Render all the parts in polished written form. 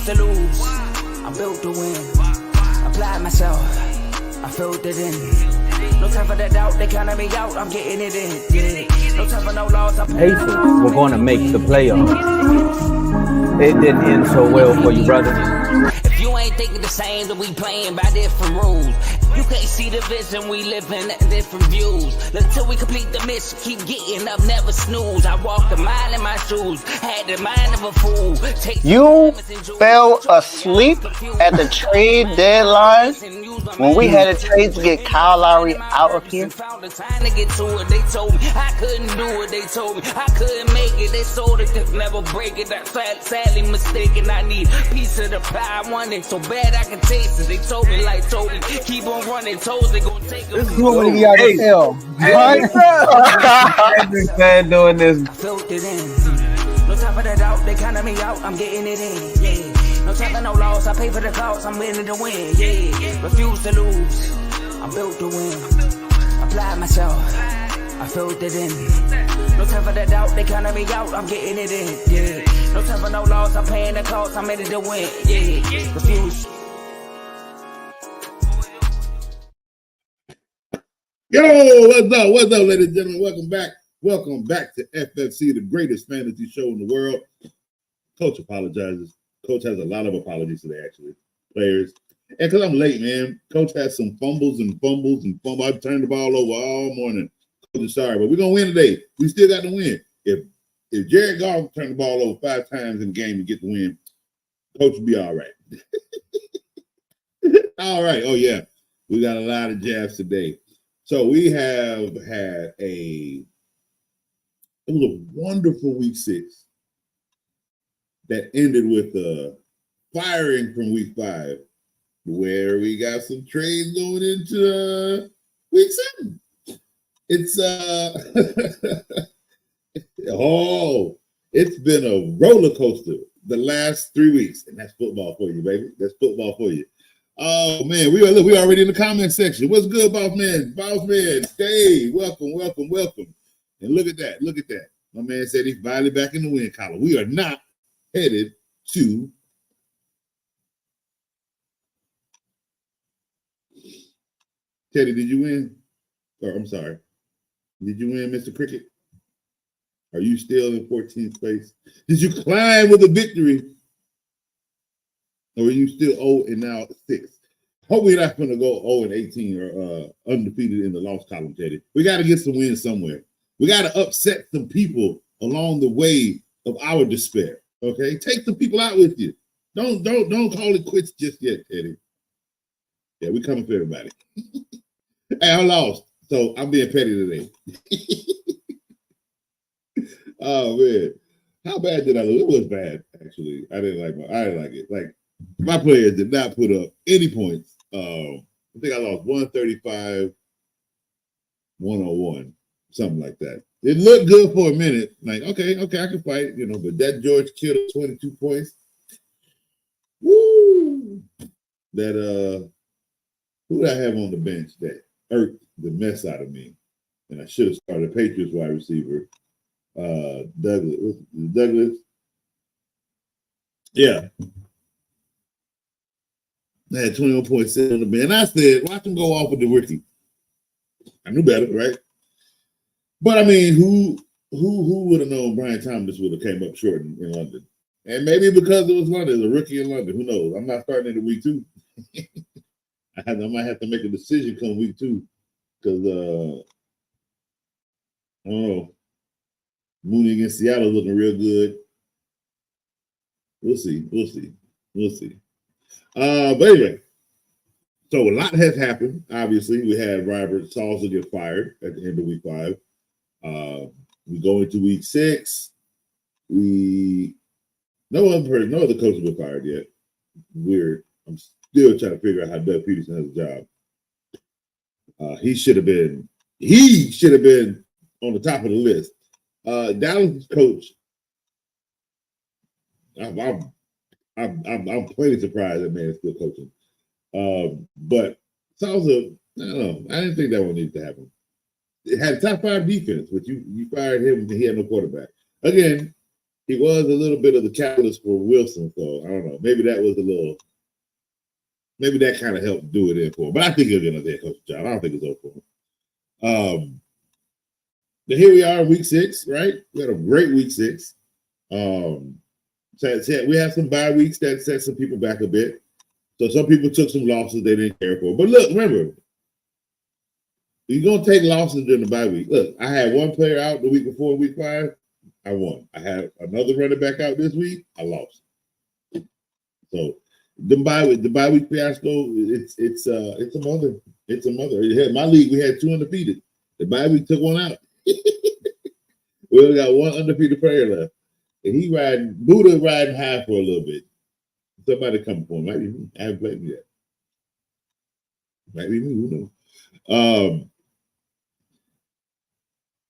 refuse to lose. I'm built to win. Apply myself. I felt it in. No time for the doubt. They counted me out. I'm getting it in. Yeah. No time for no loss. Pacers were going to make the playoffs. It didn't end so well for you, brother. If you ain't thinking the same, then we playing by different rules. You can't see the vision, we living at different views. Until we complete the mission, keep getting up, never snooze. I walked a mile in my shoes, had the mind of a fool. You fell asleep at the trade deadline when we had a trade to get Kyle Lowry out of here. They told me I couldn't do it. They told me I couldn't make it. They sold it, could never break it. That's sadly mistaken. I need a piece of the pie. I want it so bad I can taste it. They told me, keep on running. Toes they gonna take them. This is what we got to tell. I've been fan doing this. I felt it in. No time for the doubt. They counted me out. I'm getting it in. Yeah. No time for no loss. I pay for the cost. I'm winning to win. Yeah. Refuse to lose. I'm built to win. Apply myself. I felt it in. No time for the doubt. They counted me out. I'm getting it in. Yeah. No time for no loss. I'm paying the cost. I'm in it to win. Yeah. Refuse. Yo, what's up, ladies and gentlemen? Welcome back to FFC, the greatest fantasy show in the world. Coach apologizes. Coach has a lot of apologies today, actually. Players. And because I'm late, man, Coach has some fumbles. I've turned the ball over all morning. Coach is sorry, but we're going to win today. We still got to win. If Jared Goff turned the ball over 5 times in the game and get the win, Coach will be all right. All right. Oh, yeah. We got a lot of jabs today. So we have had it was a wonderful week 6 that ended with a firing from week 5, where we got some trades going into week 7. It's it's been a roller coaster the last 3 weeks, and that's football for you, baby. That's football for you. Oh man, we already in the comment section. What's good, boss man? Boss man, stay. Welcome. And look at that. My man said he's finally back in the win column. We are not headed to Teddy. Did you win? Or I'm sorry. Did you win, Mr. Cricket? Are you still in 14th place? Did you climb with a victory? Or are you still 0 and now 6? Hope we're not going to go 0 and 18 or undefeated in the loss column, Teddy. We got to get some wins somewhere. We got to upset some people along the way of our despair. Okay, take some people out with you. Don't call it quits just yet, Teddy. Yeah, we coming for everybody. Hey, I lost, so I'm being petty today. Oh man, how bad did I lose? It was bad, actually. I didn't like it. Like, my players did not put up any points. I think I lost 135, 101, something like that. It looked good for a minute. Like, okay, I can fight, but that George Kittle 22 points. Woo! That who did I have on the bench that irked the mess out of me? And I should have started a Patriots wide receiver. Douglas. Yeah. I had 21.7 on the bench. And I said, watch him go off with the rookie. I knew better, right? But I mean, who would have known Brian Thomas would have came up short in London? And maybe because it was London, a rookie in London. Who knows? I'm not starting into week 2. I might have to make a decision come week 2 because I don't know. Mooney against Seattle looking real good. We'll see. But anyway, so a lot has happened. Obviously, we had Robert Salsa get fired at the end of week 5. We go into week 6. No other coach has been fired yet. Weird. I'm still trying to figure out how Doug Peterson has a job. He should have been on the top of the list. Dallas coach. I'm plenty surprised that man is still coaching. But Salsa, I don't know. I didn't think that one needed to happen. It had a top 5 defense, but you fired him and he had no quarterback. Again, he was a little bit of the catalyst for Wilson. So I don't know. Maybe that was a little. Maybe that kind of helped do it in for him. But I think he'll get another head coach job. I don't think it's over for him. But here we are, week 6, right? We had a great week 6. So we have some bye weeks that set some people back a bit. So some people took some losses they didn't care for. But look, remember, you're going to take losses during the bye week. Look, I had one player out the week before, week 5. I won. I had another running back out this week. I lost. So the bye week fiasco, it's a mother. It's a mother. My league, we had 2 undefeated. The bye week took one out. We only got one undefeated player left. And Buddha riding high for a little bit. Somebody come for him. Might be me. I haven't played him yet. Might be me. Who knows?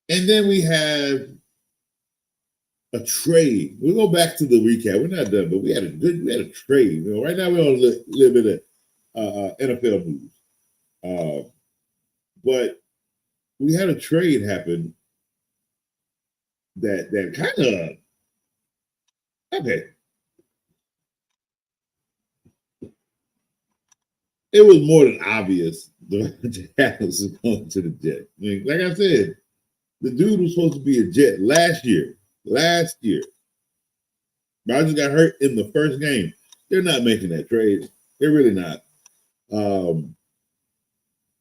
And then we have a trade. We'll go back to the recap. We're not done, but we had a trade. You know, right now we're on a little bit of NFL news. But we had a trade happen that kind of okay. It was more than obvious the Adams was going to the Jets. I mean, like I said, the dude was supposed to be a Jet last year. Rodgers got hurt in the first game. They're not making that trade. They're really not.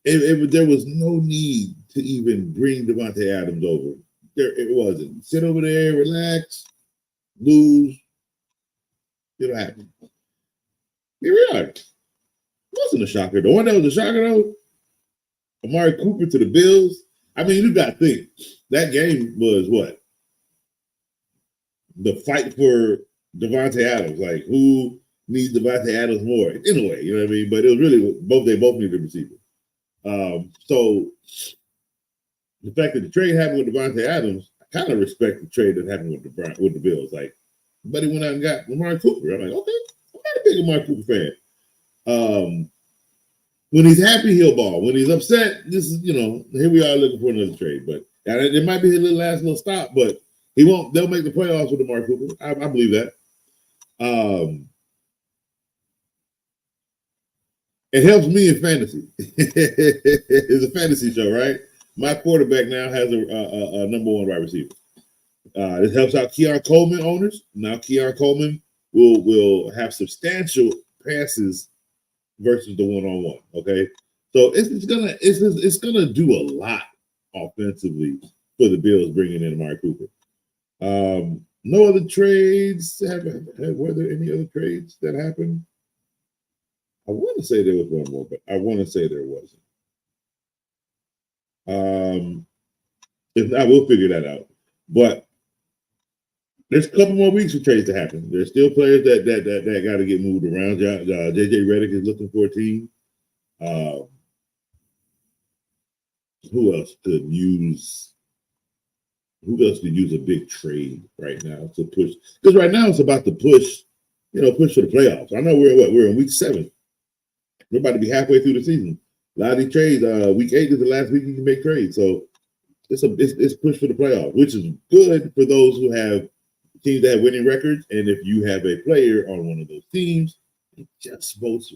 There was no need to even bring Davante Adams over. It wasn't. Sit over there, relax, lose. It'll happen. Here we are. It wasn't a shocker. The one that was a shocker, though, Amari Cooper to the Bills. I mean, you got to think. That game was what? The fight for Davante Adams. Like, who needs Davante Adams more? In a way, you know what I mean? But it was really they both needed a receiver. So the fact that the trade happened with Davante Adams, I kind of respect the trade that happened with the Bills. Like, buddy went out and got Amari Cooper. I'm like, okay, I'm not a big Amari Cooper fan. When he's happy, he'll ball. When he's upset, this is, here we are looking for another trade. But it might be his last little stop, but he won't. They'll make the playoffs with Amari Cooper. I believe that. It helps me in fantasy. It's a fantasy show, right? My quarterback now has a number 1 wide receiver. This helps out Keon Coleman owners. Now Keon Coleman will have substantial passes versus the one-on-one. Okay, so it's gonna do a lot offensively for the Bills bringing in Amari Cooper. No other trades. Were there any other trades that happened? I want to say there was one more, but I want to say there wasn't. If not, we'll figure that out. But there's a couple more weeks for trades to happen. There's still players that got to get moved around. JJ Redick is looking for a team. Who else could use a big trade right now to push? Because right now it's about to push for the playoffs. I know we're in week 7. We're about to be halfway through the season. A lot of these trades, week 8 is the last week you can make trades. So it's push for the playoffs, which is good for those who have teams that have winning records. And if you have a player on one of those teams, it just bodes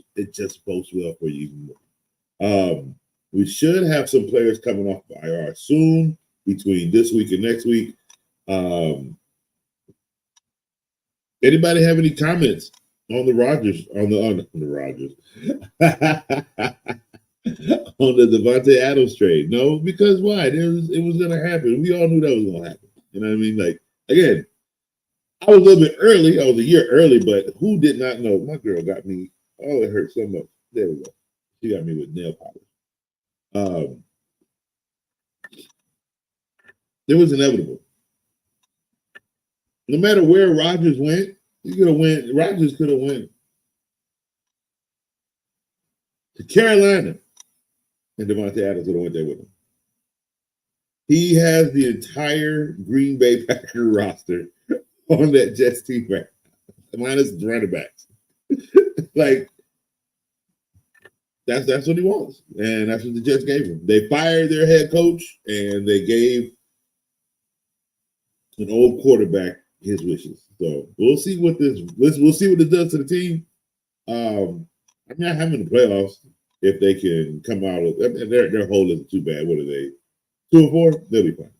well for you even more. We should have some players coming off of IR soon between this week and next week. Anybody have any comments on the Rodgers on the Rodgers on the Davante Adams trade? No, because why? It was going to happen. We all knew that was going to happen. You know what I mean? Like, again, I was a little bit early. I was a year early, but who did not know? My girl got me. Oh, it hurt so much. There we go. She got me with nail polish. It was inevitable. No matter where Rodgers went, Rodgers could have went to Carolina, and Davante Adams would have went there with him. He has the entire Green Bay Packer roster on that Jets team right now, minus the running backs. Like, that's what he wants, and that's what the Jets gave him. They fired their head coach, and they gave an old quarterback his wishes. So we'll see what this does to the team. I mean, I have them in the playoffs if they can come out of their hole isn't too bad. What are they? 2-4? They'll be fine.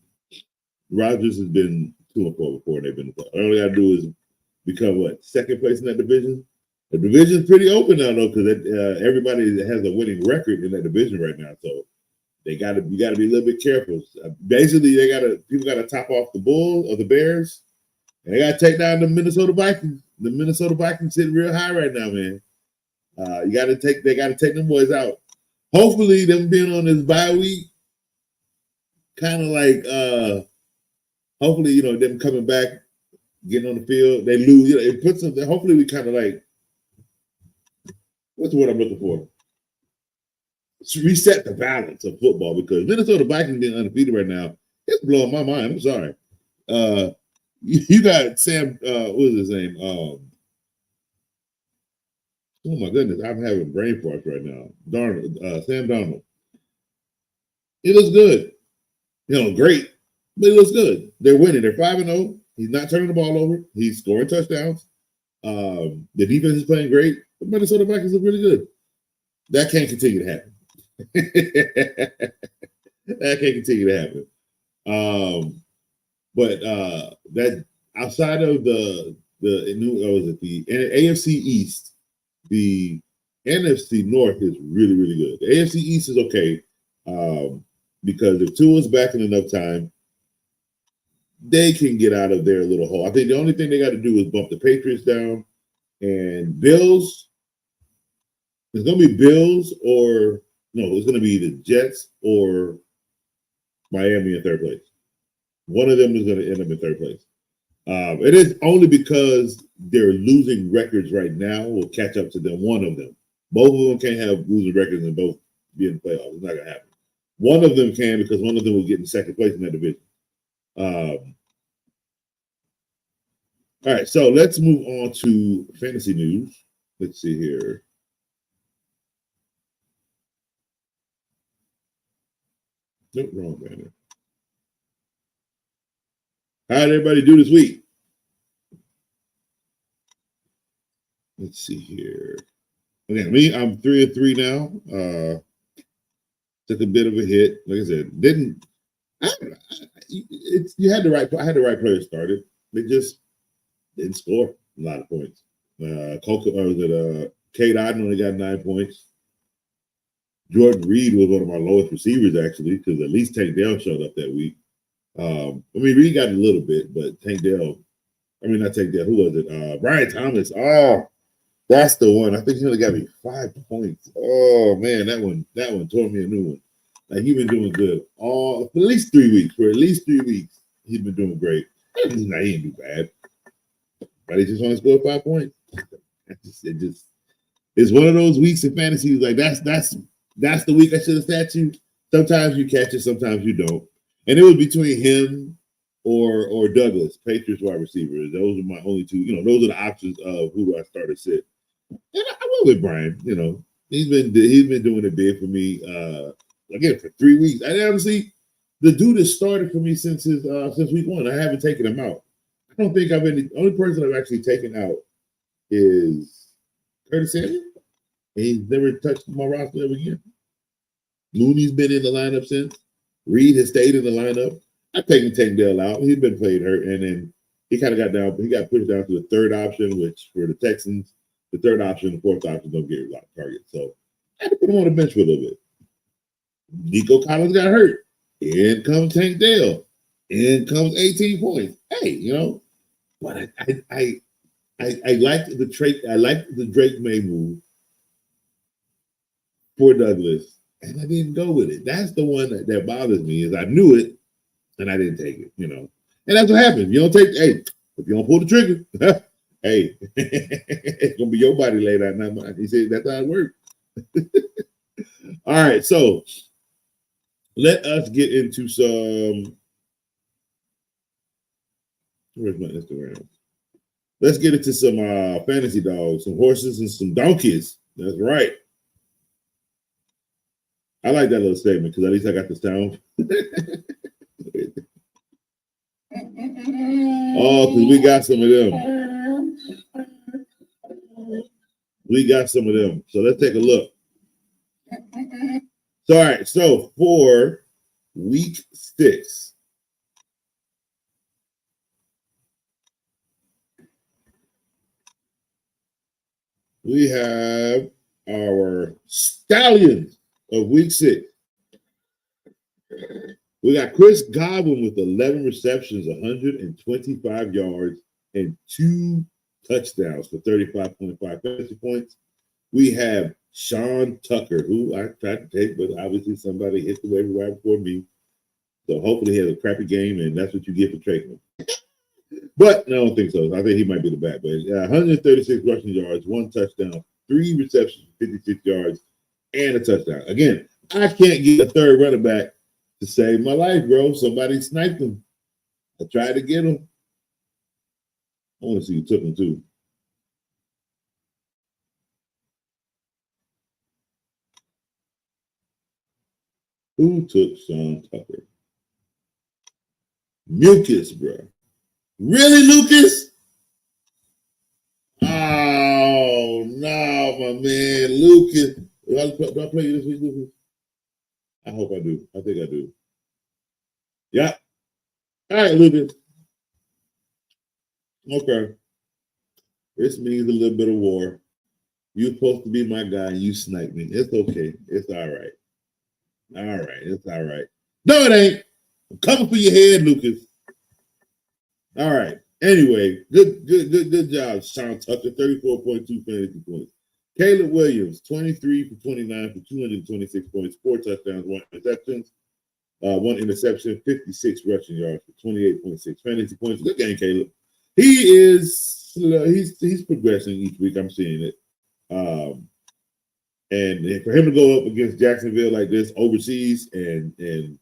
Rodgers has been 2-4 before, and they've been. All they gotta do is become second place in that division. The division's pretty open now though, because everybody has a winning record in that division right now. So you got to be a little bit careful. Basically, people got to top off the Bulls or the Bears, and they got to take down the Minnesota Vikings. The Minnesota Vikings sitting real high right now, man. They got to take them boys out. Hopefully, them being on this bye week, kind of like, hopefully, them coming back, getting on the field, they lose. It puts them. Hopefully, we kind of like, what's the word I'm looking for? Reset the balance of football, because Minnesota Vikings being undefeated right now, it's blowing my mind. I'm sorry. You got Sam. What was his name? Oh my goodness, I'm having brain farts right now. Sam Darnold. It looks good. Great, but it looks good. They're winning. They're 5-0. He's not turning the ball over. He's scoring touchdowns. The defense is playing great. The Minnesota Vikings look really good. That can't continue to happen. That can't continue to happen. But that outside of the AFC East, the NFC North is really, really good. The AFC East is okay because if Tua's back in enough time, they can get out of their little hole. I think the only thing they got to do is bump the Patriots down, and Bills. It's going to be Bills or no, it's going to be the Jets or Miami in third place. One of them is going to end up in third place. It is only because they're losing records right now will catch up to them. One of them. Both of them can't have losing records and both be in the playoffs. It's not going to happen. One of them can, because one of them will get in second place in that division. All right, so let's move on to fantasy news. Let's see here. Nope, wrong banner. How did everybody do this week? Let's see here. Again, I'm 3-3 now. Took a bit of a hit. Like I said, I had the right players started. They just didn't score a lot of points. Cade Otton only got 9 points. Jordan Reed was one of our lowest receivers, actually, because at least Tank Dell showed up that week. Reed got a little bit, but not Tank Dell. Who was it? Brian Thomas. Oh, that's the one. I think he only got me 5 points. Oh, man, that one tore me a new one. Like, he's been doing good for at least 3 weeks. For at least 3 weeks, he's been doing great. He ain't do bad. But he just only scored 5 points. It's one of those weeks in fantasy. Like, that's the week I should have sat you. Sometimes you catch it, sometimes you don't. And it was between him or Douglas, Patriots wide receivers. Those are my only two. Those are the options of who do I start or sit. And I went with Brian. He's been doing it big for me. Again, for 3 weeks. I honestly, the dude has started for me since week 1. I haven't taken him out. I don't think the only person I've actually taken out is Curtis Samuel. He's never touched my roster ever again. Looney's been in the lineup since. Reed has stayed in the lineup. I've taken Tank Dell out. He's been played hurt, and then he kind of got down. He got pushed down to the third option, which for the Texans, the third option, the fourth option don't get a lot of targets. So I had to put him on the bench for a little bit. Nico Collins got hurt. In comes Tank Dell. In comes 18 points. Hey, but I liked the Drake. I liked the Drake May move for Douglas, and I didn't go with it. That's the one that bothers me. Is I knew it, and I didn't take it. And that's what happens. You don't take. Hey, if you don't pull the trigger, hey, it's gonna be your body later, not mine. He said that's how it works. All right, so let us get into some. Where's my Instagram? Let's get into some fantasy dogs, some horses, and some donkeys. That's right. I like that little statement because at least I got the sound. Oh, because we got some of them. We got some of them. So let's take a look. So, all right. So for week 6, we have our Stallions of week 6. We got Chris Godwin with 11 receptions, 125 yards, and 2 touchdowns for 35.5 fantasy points. We have Sean Tucker, who I tried to take, but obviously somebody hit the waiver wire before me. So hopefully he has a crappy game, and that's what you get for taking him. But I don't think so. I think he might be the back. But 136 rushing yards, 1 touchdown, 3 receptions, 56 yards, and a touchdown. Again, I can't get a third running back to save my life, bro. Somebody sniped him. I tried to get him. I want to see who took him, too. Who took Sean Tucker? Mucus, bro. Really, Lucas? Oh, no, my man. Lucas. Do I play you this week, Lucas? I hope I do. I think I do. Yeah. All right, Lucas. Okay. This means a little bit of war. You're supposed to be my guy, and you sniped me. It's okay. It's all right. All right. It's all right. No, it ain't. I'm coming for your head, Lucas. All right. Anyway, good job, Sean Tucker. 34.2 fantasy points. Caleb Williams, 23 for 29 for 226 points, 4 touchdowns, 1 interception, 56 rushing yards for 28.6 fantasy points. Good game, Caleb. He's progressing each week. I'm seeing it. And for him to go up against Jacksonville like this overseas and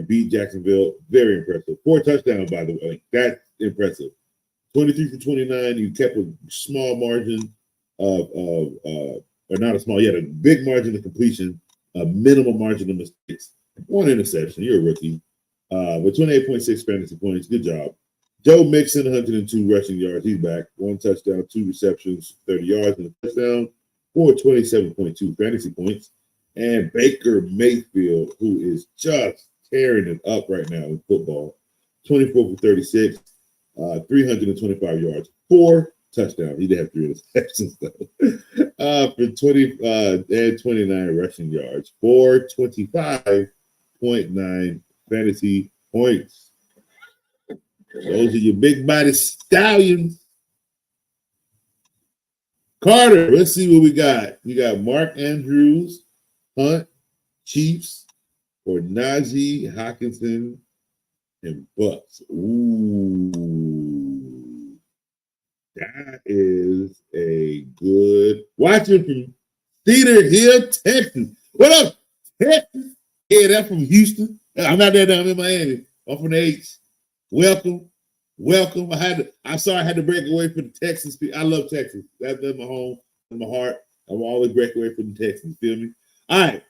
beat Jacksonville, very impressive. 4 touchdowns, by the way. That's impressive. 23 for 29. You kept a small margin or not a small, you had a big margin of completion, a minimum margin of mistakes. 1 interception. You're a rookie. With 28.6 fantasy points. Good job. Joe Mixon, 102 rushing yards. He's back. 1 touchdown, 2 receptions, 30 yards, and a touchdown for 27.2 fantasy points. And Baker Mayfield, who is just tearing it up right now in football. 24 for 36, 325 yards, 4 touchdowns. He did have 3 interceptions, though. For 20 and 29 rushing yards, 425.9 fantasy points. Those are your big body Stallions. Carter, let's see what we got. You got Mark Andrews, Hunt, Chiefs, or Najee, Hockenson, and Bucks. Ooh. That is a good. Watching from Cedar Hill, Texas. What up, Texas? Yeah, that's from Houston. I'm not there now. I'm in Miami. I'm from the H. Welcome. I'm sorry I had to break away from the Texans. I love Texas. That's my home, in my heart. I will always break away from the Texans. Feel me? All right.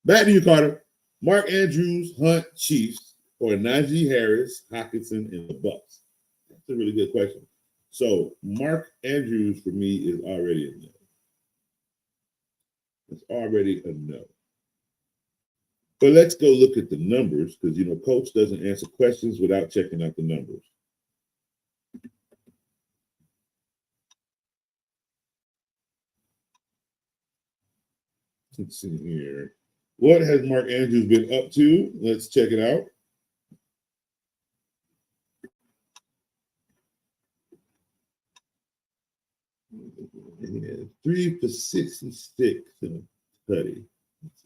Back to you, Carter. Mark Andrews, Hunt, Chiefs, or Najee Harris, Hockenson, and the Bucks. That's a really good question. So Mark Andrews for me is already a no. It's already a no. But let's go look at the numbers because, Coach doesn't answer questions without checking out the numbers. Let's see here. What has Mark Andrews been up to? Let's check it out. Yeah, 3 for 66 in a tutty.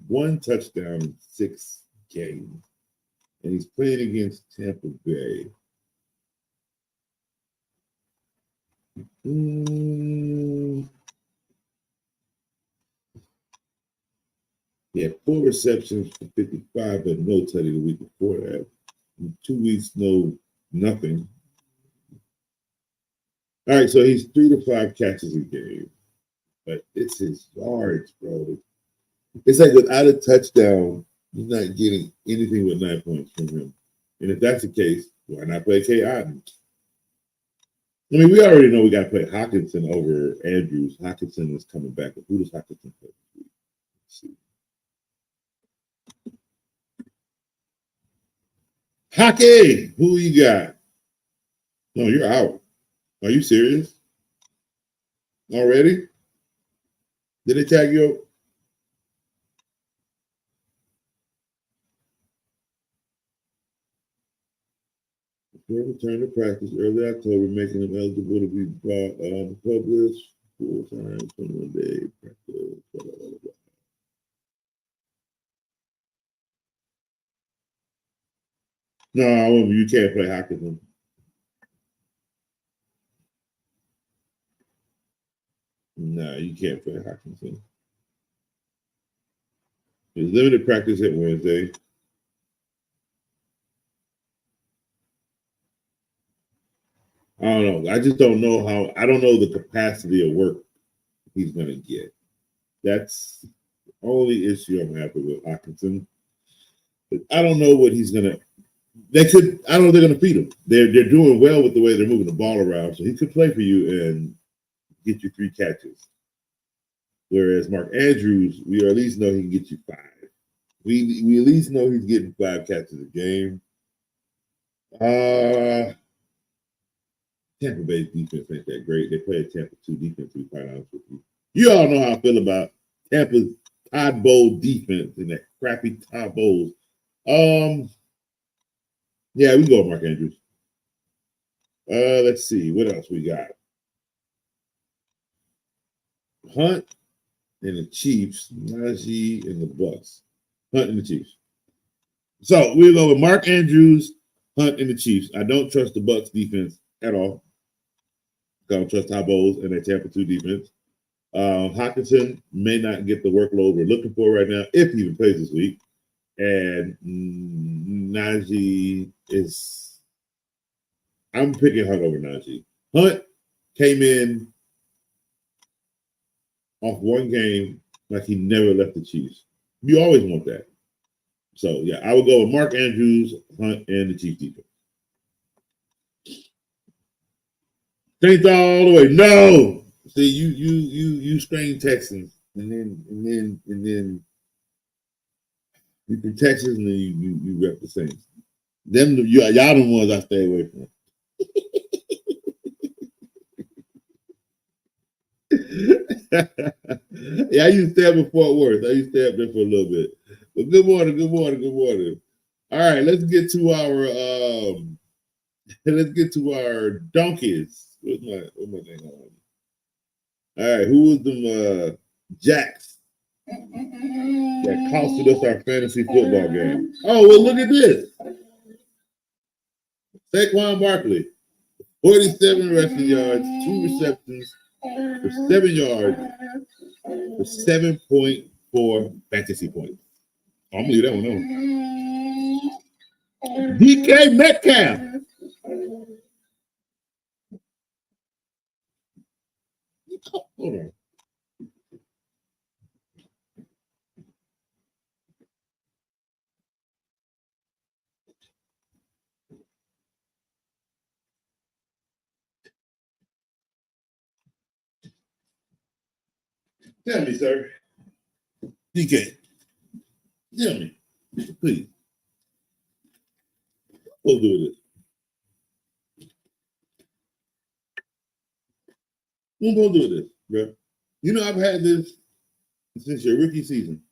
1 touchdown in 6 games. And he's playing against Tampa Bay. He had 4 receptions for 55, but no tutty the week before that. In 2 weeks, nothing. All right, so he's 3 to 5 catches a game. But it's his yards, bro. It's like without a touchdown, you're not getting anything with 9 points from him. And if that's the case, Why not play K. Otten? I mean, we already know we got to play Hawkinson over Andrews. Hawkinson is coming back. But who does Hawkinson play? Let's see. Hockey, who you got? No, you're out. Are you serious? Already? Did they tag you out? Return to practice early October, making him eligible to be published full-time, 21-day practice. Blah, blah, blah, blah. No, you can't play Hawkinson. No, you can't play Hawkinson. There's limited practice at Wednesday. I don't know. I just don't know how. I don't know the capacity of work he's going to get. That's the only issue I'm having with Hawkinson. But I don't know what he's going to. They could. I don't know if they're going to feed him. They're doing well with the way they're moving the ball around, so he could play for you and get you 3 catches. Whereas Mark Andrews, we at least know he can get you 5. We at least know he's getting 5 catches a game. Tampa Bay's defense ain't that great. They play a Tampa 2 defense, to be quite honest with you. You all know how I feel about Tampa's Todd Bowles defense and that crappy Todd Bowles. Yeah, we go with Mark Andrews. Let's see. What else we got? Hunt and the Chiefs. Najee and the Bucks. Hunt and the Chiefs. So we'll go with Mark Andrews, Hunt, and the Chiefs. I don't trust the Bucks defense at all. I don't trust Todd Bowles and their Tampa 2 defense. Hawkinson may not get the workload we're looking for right now if he even plays this week. And Najee is... I'm picking Hunt over Najee. Hunt came in off one game like he never left the Chiefs. You always want that. So, yeah, I would go with Mark Andrews, Hunt, and the Chiefs defense. Saints all the way. No. See, you screen Texans, and then you from Texas, and then you rep the Saints. Them, y'all the ones I stay away from. Yeah, I used to stay up in Fort Worth. I used to stay up there for a little bit. But good morning. All right, let's get to our donkeys. What's my thing on? All right, who was them Jacks that costed us our fantasy football game? Oh, well, look at this. Saquon Barkley, 47 rushing yards, 2 receptions for 7 yards for 7.4 fantasy points. I'm gonna leave that one on. DK Metcalf. Hold on. Tell me, sir. DK. Tell me, please. We'll do this. We'll do this, bro. You know, I've had this since your rookie season.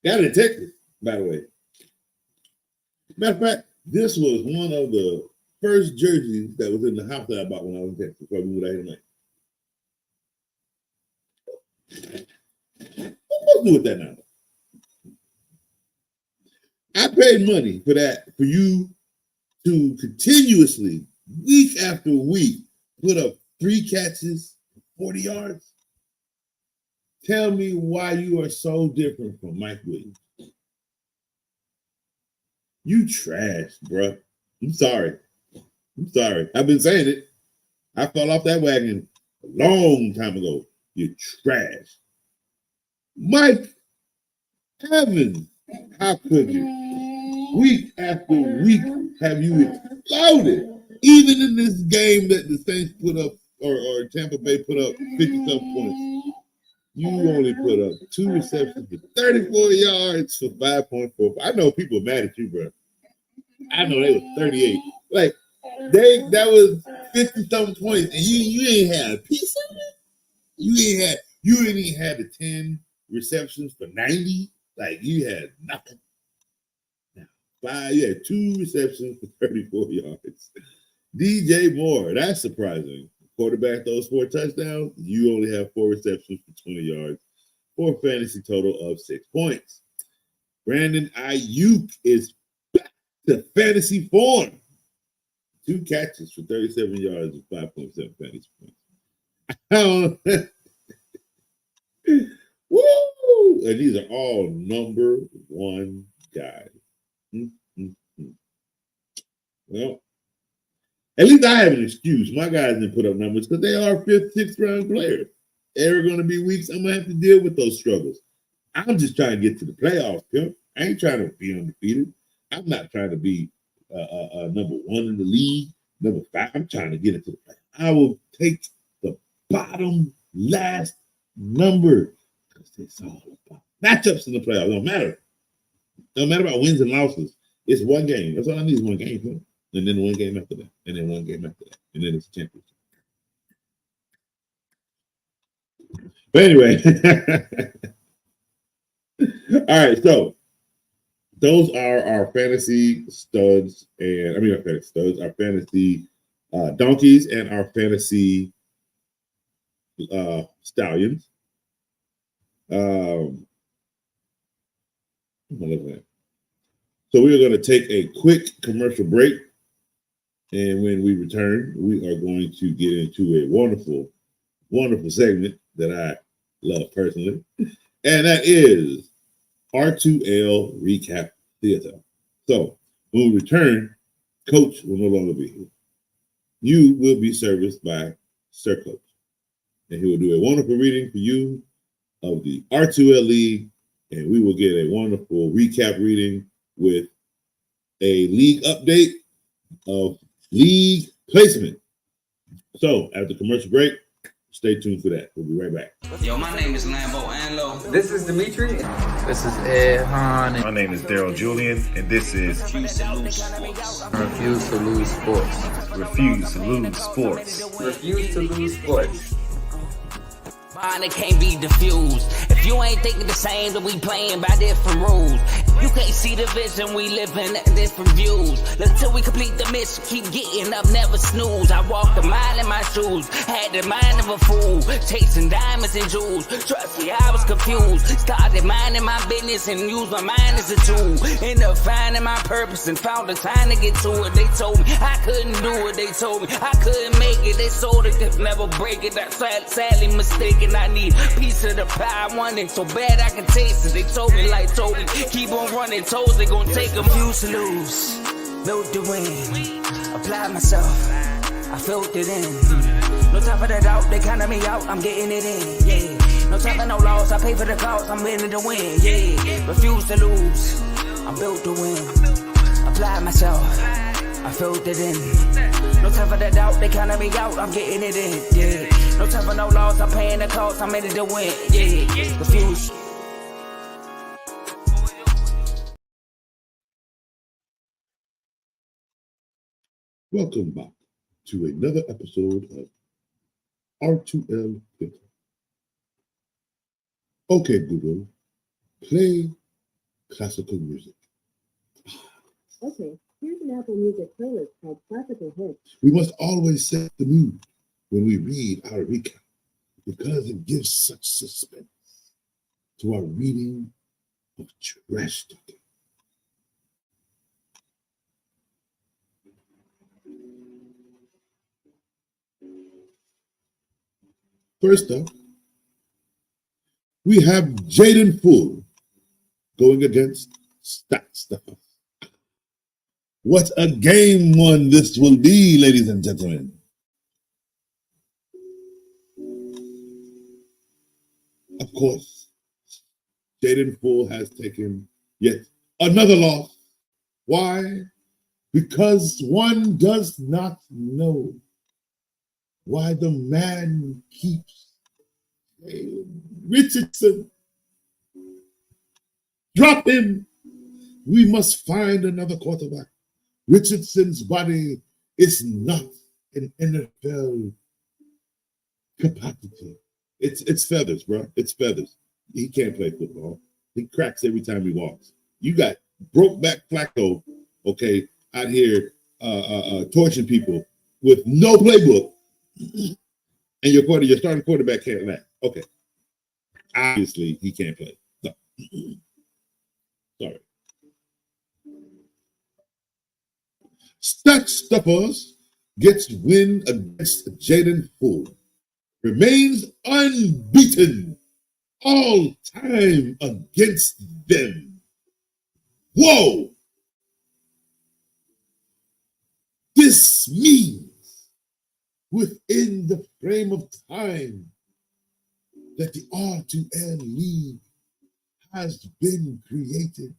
Got it in Texas, by the way. Matter of fact, this was one of the first jerseys that was in the house that I bought when I was in Texas. So I moved out here tonight. What do with that now? I paid money for that, for you to continuously, week after week, put up 3 catches, 40 yards. Tell me why you are so different from Mike Williams. You trash, bro. I'm sorry. I've been saying it. I fell off that wagon a long time ago. You're trash. Mike Evans, how could you? week after week have you exploded. Even in this game that the Saints put up, or Tampa Bay put up 50-something points, you only put up 2 receptions for 34 yards for 5.4. I know people are mad at you, bro. I know they were 38. Like, that was 50-something points, and you ain't had a piece of it. You ain't even had the 10 receptions for 90. Like, you had nothing. You had 2 receptions for 34 yards. DJ Moore, that's surprising. Quarterback those 4 touchdowns. You only have 4 receptions for 20 yards for a fantasy total of 6 points. Brandon Ayuk is back to fantasy form. 2 catches for 37 yards and 5.7 fantasy points. Woo! And these are all number 1 guys. Well, at least I have an excuse. My guys didn't put up numbers because they are 5th, 6th round players. There are going to be weeks I'm going to have to deal with those struggles. I'm just trying to get to the playoffs, pimp. I ain't trying to be undefeated. I'm not trying to be number 1 in the league, number 5. I'm trying to get into the playoffs. I will take the bottom last number because it's all about matchups in the playoffs. Don't matter. Don't matter about wins and losses. It's one game. That's all I need is one game, pimp. And then one game after that, and then one game after that, and then it's a championship. But anyway, all right. So those are our fantasy studs, and our fantasy studs, our fantasy donkeys, and our fantasy stallions. What am I looking at? So we are going to take a quick commercial break. And when we return, we are going to get into a wonderful, wonderful segment that I love personally. And that is R2L Recap Theater. So when we return, Coach will no longer be here. You will be serviced by Sir Coach. And he will do a wonderful reading for you of the R2L League. And we will get a wonderful recap reading with a league update of league placement. So after commercial break, stay tuned for that. We'll be right back. Yo, my name is Lambo Anlo. This is Dimitri. This is Ed Han. My name is Daryl Julian, and this is Refuse to lose sports. Refuse to Lose Sports. Refuse to lose sports. It can't be diffused. If you ain't thinking the same, then we playing by different rules. You can't see the vision, we living in different views. Until we complete the mission, keep getting up, never snooze. I walked a mile in my shoes, had the mind of a fool, chasing diamonds and jewels. Trust me, I was confused. Started minding my business and used my mind as a tool. Ended up finding my purpose and found the time to get to it. They told me I couldn't do it. They told me I couldn't make it. They sold it, could never break it. I sadly mistaken. I need a piece of the pie. I want it so bad I can taste it. They told me, keep on running. Toes, they gon' take them. Refuse to lose, built to win. Applied myself, I felt it in. No time for the doubt, they counted me out, I'm getting it in, yeah. No time for no loss, I pay for the cost, I'm winning to win, yeah. Refuse to lose, I'm built to win. Applied myself, I felt it in. No time for the doubt, they counted me out, I'm getting it in, yeah. No time for no loss, I'm paying the cost, I'm in it to win, yeah. Refuse. Welcome back to another episode of R2L Theater. Okay, Google, play classical music. Okay, here's an Apple Music playlist called Classical Hits. We must always set the mood when we read our recap because it gives such suspense to our reading of trash talking. First up, we have Jaden Full going against Stat Stuffer. What a game one this will be, ladies and gentlemen. Of course, Jaden Full has taken yet another loss Why? Because one does not know why the man keeps saying, Richardson, drop him. We must find another quarterback. Richardson's body is not an NFL capacity. It's feathers, bro. It's feathers. He can't play football. He cracks every time he walks. You got broke back Flacco, okay, out here torching people with no playbook, and your starting quarterback can't laugh. Okay, obviously he can't play. No. Sorry. Stack Stuffers gets win against Jaden Full. Remains unbeaten all time against them. Whoa! This means within the frame of time that the R2L League has been created,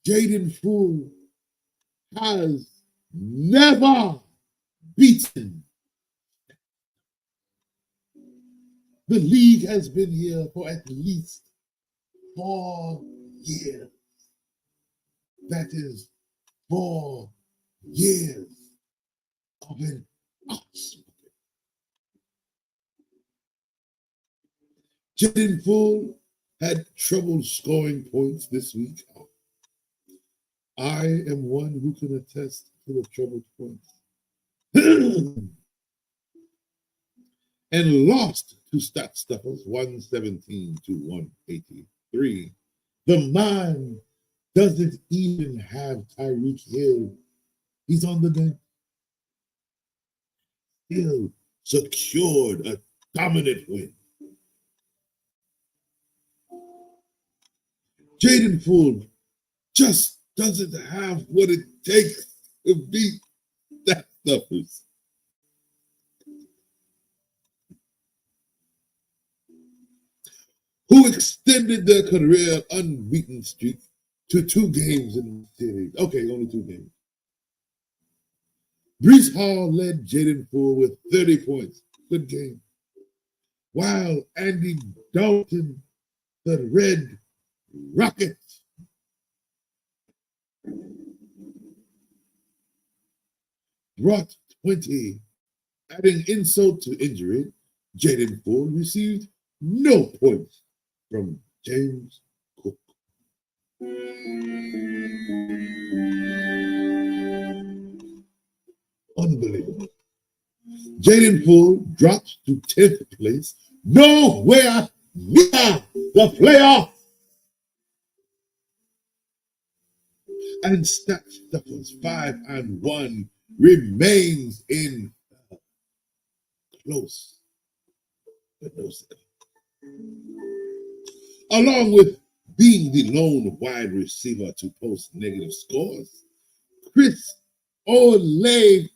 Jaden Full has never beaten. The league has been here for at least 4 years. That is 4 years of an awesome. Jaden Full had trouble scoring points this week. I am one who can attest to the troubled points. And lost to Stat Stuffers 117 to 183. The man doesn't even have Tyreek Hill. He's on the bench. Still secured a dominant win. Jaden Full just doesn't have what it takes to beat Stat Stuffers. Who extended their career unbeaten streak to 2 games in the series. Okay, only 2 games. Brees Hall led Jaden Full with 30 points. Good game. While Andy Dalton, the Red Rocket, brought 20. Adding insult to injury, Jaden Full received no points from James Cook. Unbelievable. Jaden Full drops to 10th place, nowhere near the playoff. And Stat Stuffers 5-1 remains in close but no second. Along with being the lone wide receiver to post negative scores, Chris Olave,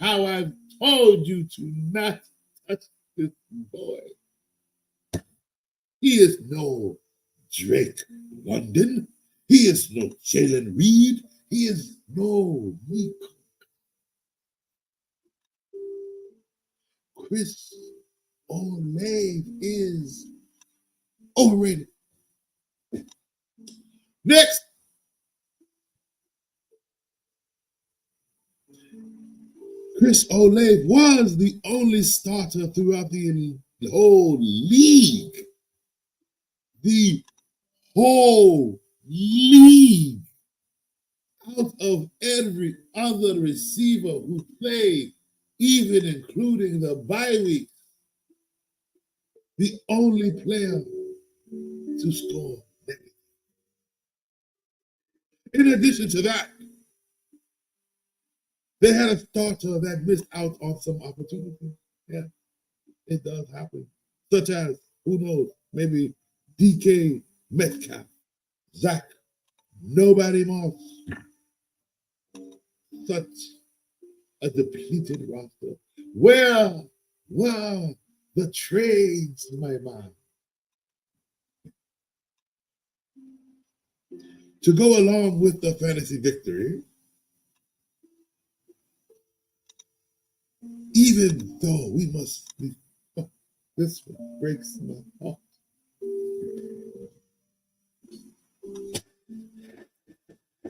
how I've told you to not touch this boy. He is no Drake London. He is no Jalen Reed. He is no Nico. Chris Olave is overrated. Next. Chris Olave was the only starter throughout the whole league. The whole league. Out of every other receiver who played, even including the bye week, the only player to score. In addition to that, they had a starter that missed out on some opportunity. Yeah, it does happen. Such as, who knows, maybe DK Metcalf, Zach, nobody more. Such a depleted roster. Where were the trades, my man? To go along with the fantasy victory, even though we must be, oh, this one breaks my heart.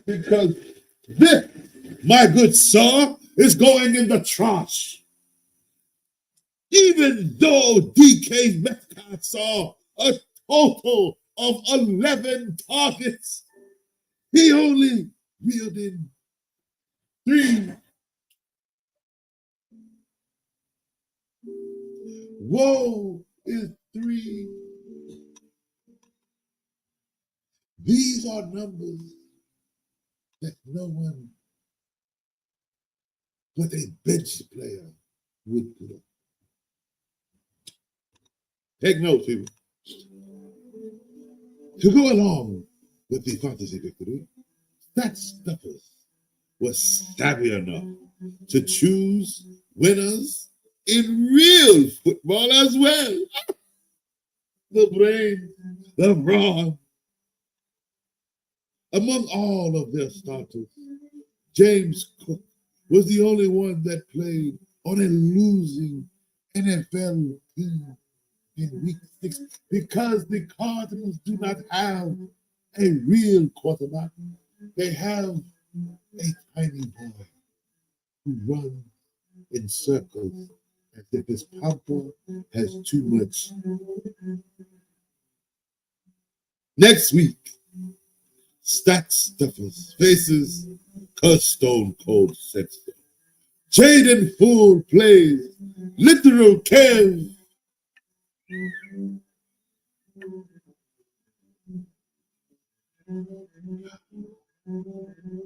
Because this, my good sir, is going in the trash. Even though DK Metcalf saw a total of 11 targets, he only reeled in 3. Woe is 3. These are numbers that no one but a bench player would put up. Take note, people. To go along with the fantasy victory, that Stuffers was savvy enough to choose winners in real football as well. The brain, the brawn. Among all of their starters, James Cook was the only one that played on a losing NFL team in week 6 because the Cardinals do not have a real quarterback. They have a tiny boy who runs in circles as if his papa has too much. Next week, Stat Stuffers faces Stone Cold Sexton. Jaden Fool plays Literal Kev.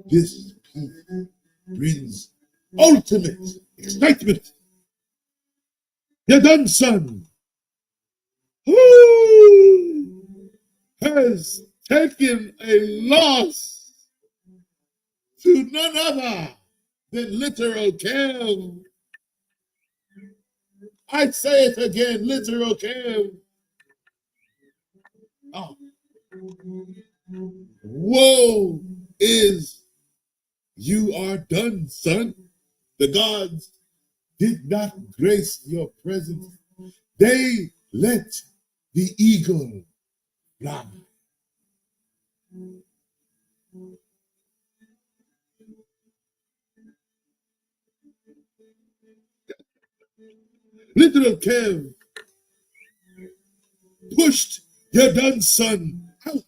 This piece brings ultimate excitement. You're done, son. Who has taken a loss to none other than Literal Kev? I say it again, Literal Kev. Oh. Woe is you are done, son. The gods did not grace your presence. They let the eagle fly. Literal Kev pushed your done son out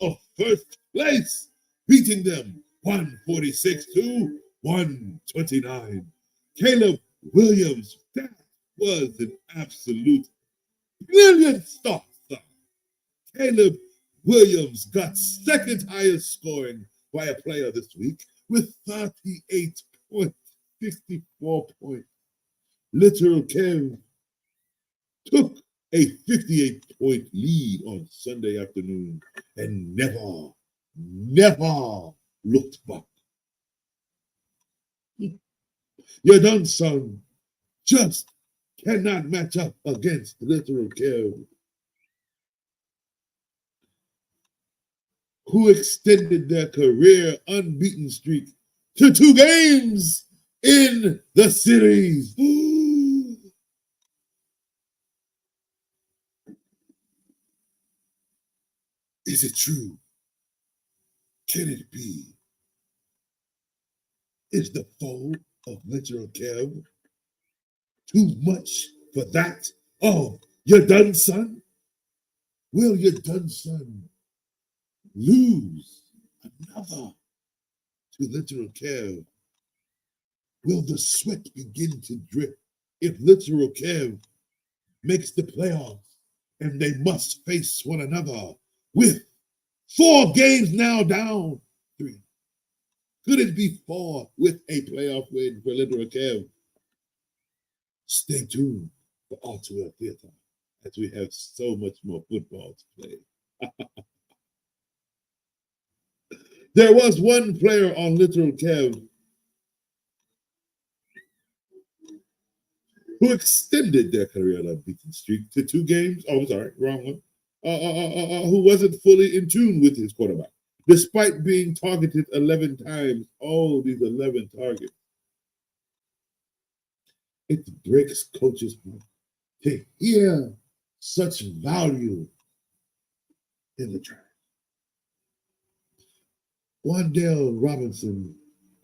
of first place, beating them 146 to 129. Caleb Williams, that was an absolute brilliant start. Caleb Williams got second highest scoring by a player this week with 38.64 points. Literal Kev took a 58-point lead on Sunday afternoon and never looked back. Your done son just cannot match up against Literal Kev, who extended their career unbeaten streak to 2 games in the series. Is it true? Can it be? Is the foe of Literal Kev too much for that of your done son? Will your done son lose another to Literal Kev? Will the sweat begin to drip if Literal Kev makes the playoffs and they must face one another with 4 games now down 3? Could it be 4 with a playoff win for Literal Kev? Stay tuned for R2L Theater as we have so much more football to play. There was one player on Literal Kev who extended their career unbeaten streak to 2 games. Oh, I'm sorry, wrong one. Who wasn't fully in tune with his quarterback. despite being targeted 11 times. Oh, these 11 targets. It breaks coaches' heart to hear such value in the trash. Wandale Robinson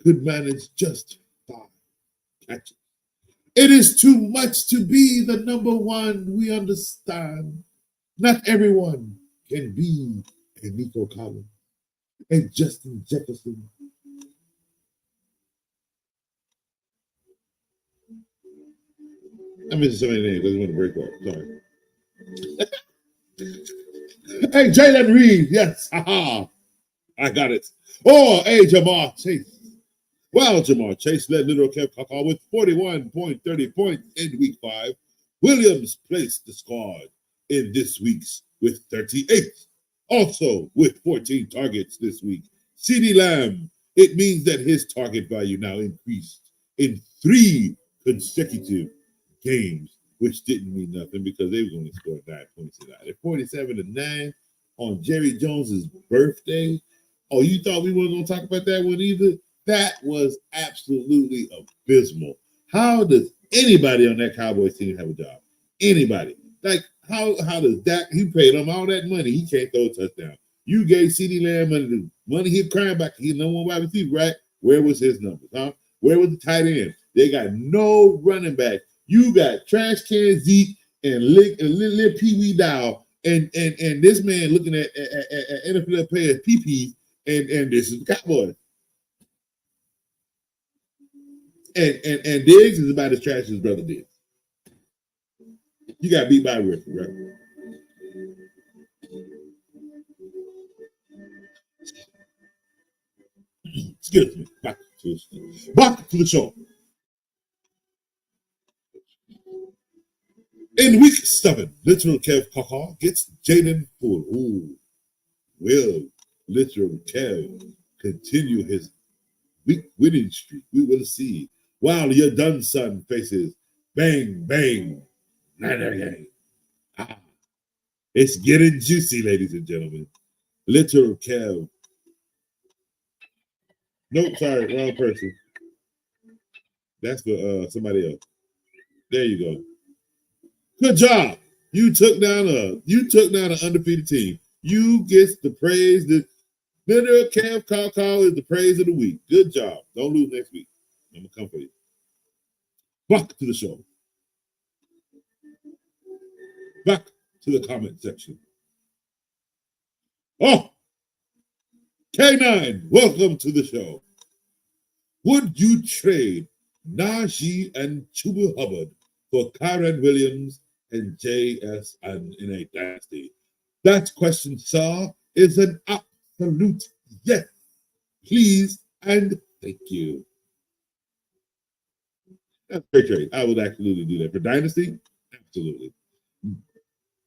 could manage just 5 catches. It is too much to be the number one. We understand. Not everyone can be a Nico Collins and Justin Jefferson. I missed so many names. I just want to break off. Sorry. Hey, Jalen Reed. Yes. Haha. I got it. Oh, hey, Jamar Chase. Well, Jamar Chase led Little Kev Kaka with 41.30 points in week 5. Williams placed the squad in this week's with 38. Also with 14 targets this week. CeeDee Lamb, it means that his target value now increased in 3 consecutive games, which didn't mean nothing because they were going to score 9 points tonight. At 47-9 on Jerry Jones's birthday. Oh, you thought we weren't going to talk about that one either? That was absolutely abysmal. How does anybody on that Cowboys team have a job? Anybody? Like, how does Dak, he paid him all that money, he can't throw a touchdown. You gave CeeDee Lamb money, he crying back, he no one wide receiver, right? Where was his numbers, huh? Where was the tight end? They got no running back. You got trash can Zeke and little Pee Wee Dow, and this man looking at NFL players PP, and this is the Cowboys. And Diggs is about as trash as his brother did. You got beat by a rookie, right? Excuse me. Back to the show. In week 7, Literal Kev Kaka gets Jaden Poole. Ooh. Will Literal Kev continue his week winning streak? We will see. While your done son faces bang, bang, another game. It's getting juicy, ladies and gentlemen. Literal Kev. Nope, sorry, wrong person. That's for somebody else. There you go. Good job. You took down an undefeated team. You get the praise. The Literal Kev Kaka is the praise of the week. Good job. Don't lose next week. I'm gonna come for you. Back to the show. Back to the comment section. Oh, K9, welcome to the show. Would you trade Najee and Chuba Hubbard for Kyren Williams and JS and in a dynasty? That question, sir, is an absolute yes. Please and thank you. That's a great trade. I would absolutely do that. For dynasty, absolutely.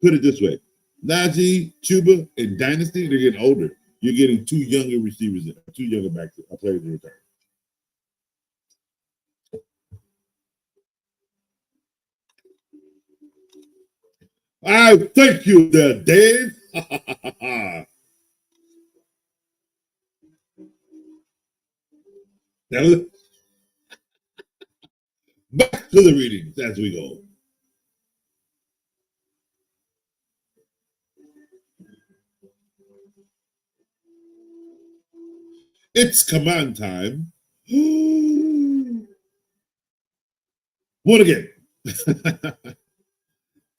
Put it this way. Najee, Chuba, and dynasty, they're getting older. You're getting 2 younger receivers, 2 younger back players in return. I thank you there, Dave. Now, back to the readings as we go. It's command time. What again?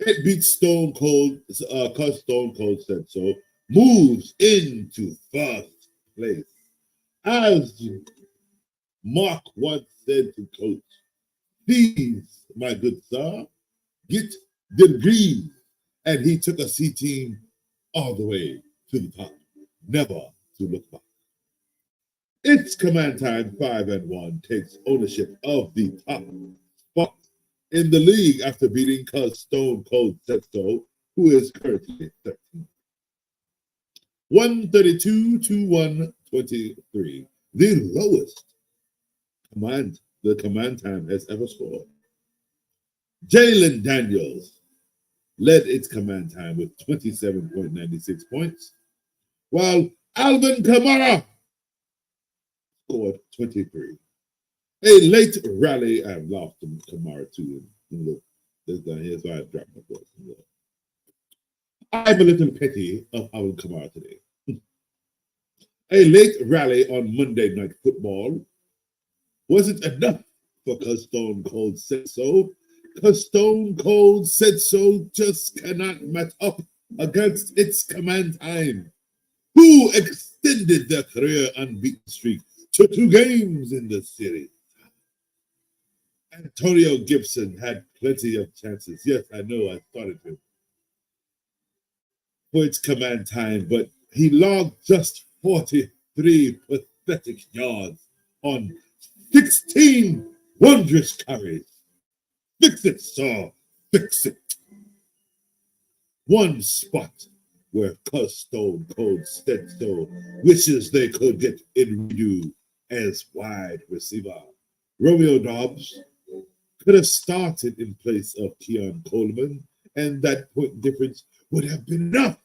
It beats Stone Cold, because Stone Cold said so, moves into first place. As Mark once said to Coach, please, my good sir, get the green. And he took a C team all the way to the top, never to look back. It's command time. 5-1 takes ownership of the top spot in the league after beating Cuz Stone Cold said so, who is currently 13. 132 to 123, the lowest the command time has ever scored. Jalen Daniels led its command time with 27.96 points, while Alvin Kamara scored 23. A late rally. I've lost Kamara too. This down here, so I dropped my voice. I'm a little petty of Alvin Kamara today. A late rally on Monday Night Football wasn't enough for cause Stone Cold said so. Cause Stone Cold said so just cannot match up against its command time, who extended their career unbeaten streak to 2 games in the series. Antonio Gibson had plenty of chances. Yes, I know I started him for its command time, but he logged just 43 pathetic yards on 16 wondrous carries. Fix it, sir. Fix it. One spot where Cuz Stone Cold said so wishes they could get in redo as wide receiver. Romeo Dobbs could have started in place of Keon Coleman, and that point difference would have been enough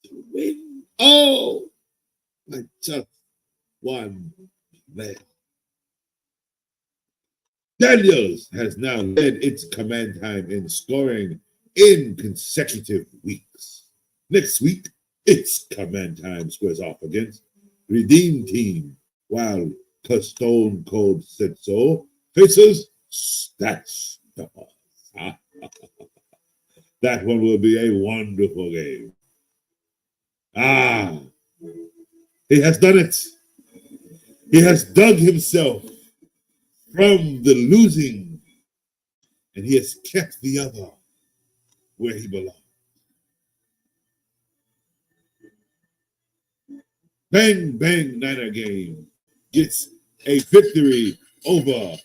to win. Oh, like just one man. Daniels has now led its command time in scoring in consecutive weeks. Next week, its command time squares off against Redeem Team, while Stone Cold said so faces Stats Stars. That one will be a wonderful game. He has done it. He has dug himself from the losing, and he has kept the other where he belongs. Bang Bang Niner Game gets a victory over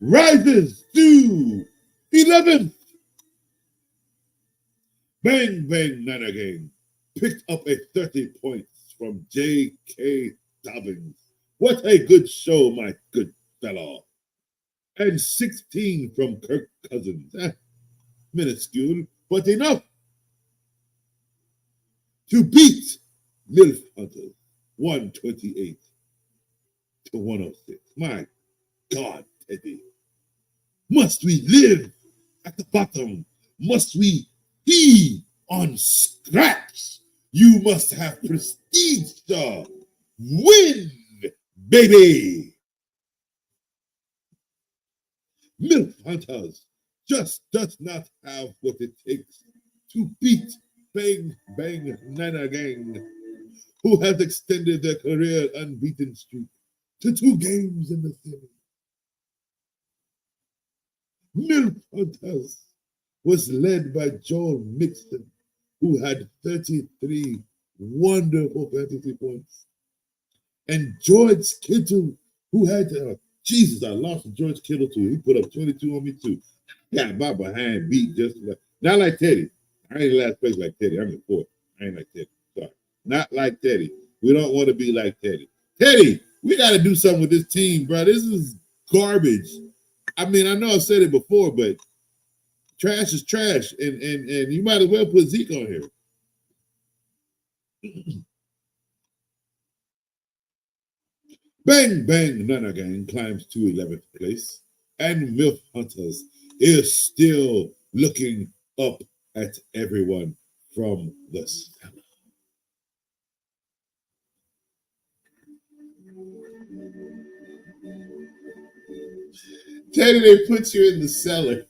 rises to 11th. Bang Bang Niner Game picked up a 30 points from J.K. Dobbins. What a good show, my good fellow. And 16 from Kirk Cousins. Minuscule, but enough to beat Milf Hunters 128 to 106. My God, Teddy. Must we live at the bottom? Must we feed on scraps? You must have prestige, sir. Win, baby. Milf Hunters just does not have what it takes to beat Bang Bang Niner Gang, who has extended their career unbeaten streak to 2 games in the series. Milf Hunters was led by Joel Mixon, who had 33 wonderful fantasy points, and George Kittle, who had Jesus, I lost George Kittle too. He put up 22 on me too. Got my behind beat just like, not like Teddy. I ain't last place like Teddy. I'm in 4th. I ain't like Teddy. Sorry. Not like Teddy. We don't want to be like Teddy. Teddy, we got to do something with this team, bro. This is garbage. I mean, I know I've said it before, but trash is trash, and you might as well put Zeke on here. Bang Bang Niner Gang climbs to 11th place, and Milf Hunters is still looking up at everyone from the cellar. Teddy, they put you in the cellar.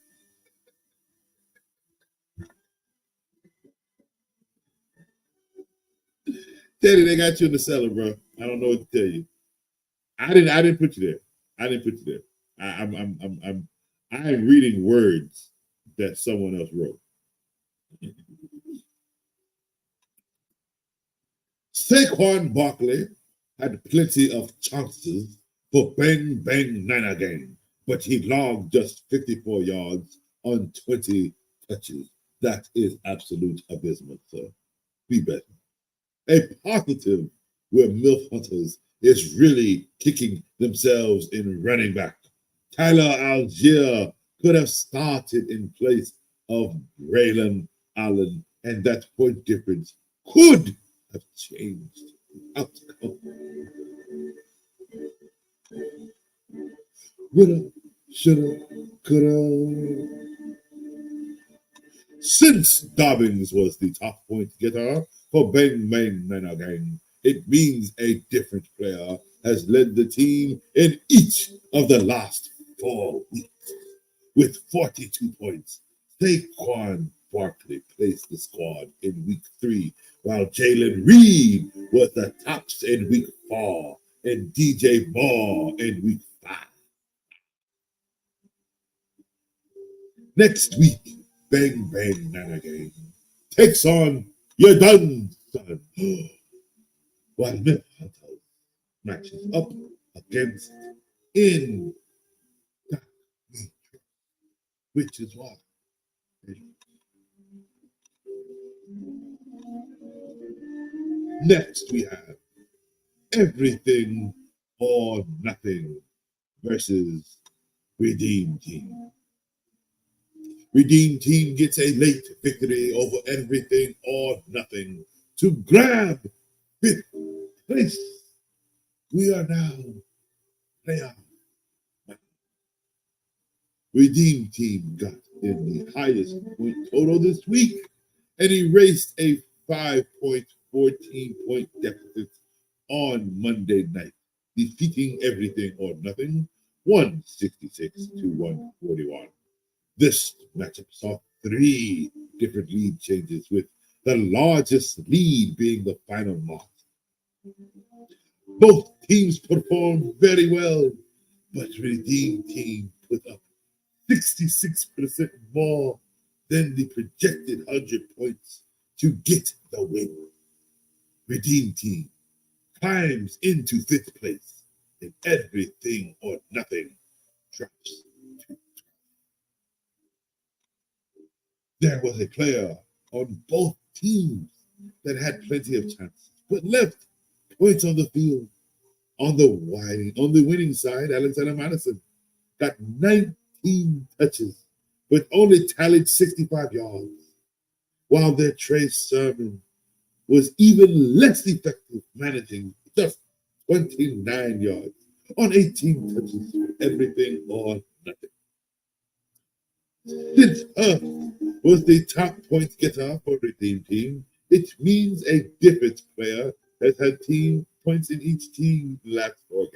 Teddy, they got you in the cellar, bro. I don't know what to tell you. I didn't put you there. I didn't put you there. I'm reading words that someone else wrote. Saquon Barkley had plenty of chances for Bang Bang Niner Gang, but he logged just 54 yards on 20 touches. That is absolute abysmal, sir. Be better. A positive where Milf Hunters is really kicking themselves in running back. Tyler Algier could have started in place of Braylon Allen, and that point difference could have changed the outcome. Woulda, shoulda, coulda. Since Dobbins was the top point getter for Bang Bang Nana Gang, it means a different player has led the team in each of the last 4 weeks. With 42 points, Saquon Barkley placed the squad in week 3, while Jalen Reed was the tops in week 4 and DJ Moore in week 5. Next week, Bang Bang Nana Gang takes on your done son. While Myth Hunters matches up against In That We Trust, which is why next we have Everything or Nothing versus Redeem Team. Redeem Team gets a late victory over Everything or Nothing to grab 5th place. We are now playoff. Redeem Team got in the highest point total this week and erased a 5.14-point deficit on Monday night, defeating Everything or Nothing 166 to 141. This matchup saw 3 different lead changes, with the largest lead being the final mark. Both teams performed very well, but Redeem Team put up 66% more than the projected 100 points to get the win. Redeem Team climbs into 5th place, and Everything or Nothing drops. There was a player on both teams that had plenty of chances, but left points on the field. On the winning side, Alexander Madison got 19 touches, but only tallied 65 yards, while their Trey Sermon was even less effective, managing just 29 yards on 18 touches for Everything or Nothing. Since Earth was the top point getter for Redeem Team, it means a different player has had team points in each team last 4 games.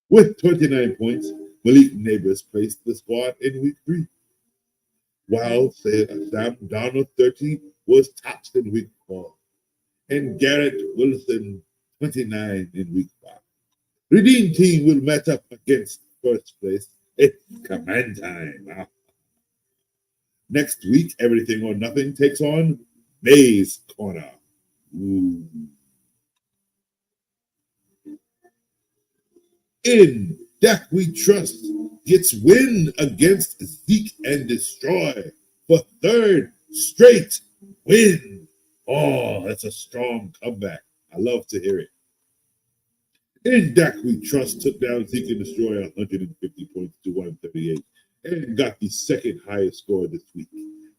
With 29 points, Malik Neighbors placed the squad in week 3, while Sam Donald 30 was tops in week 4, and Garrett Wilson 29 in week 5. Redeem Team will match up against first place. It's command time. Next week, Everything or Nothing takes on Maze Corner. Ooh. In That We Trust gets win against Zeke and Destroy for 3rd straight win. Oh, that's a strong comeback. I love to hear it. In That We Trust took down Zeke and Destroy 150 points to 138 and got the 2nd highest score this week.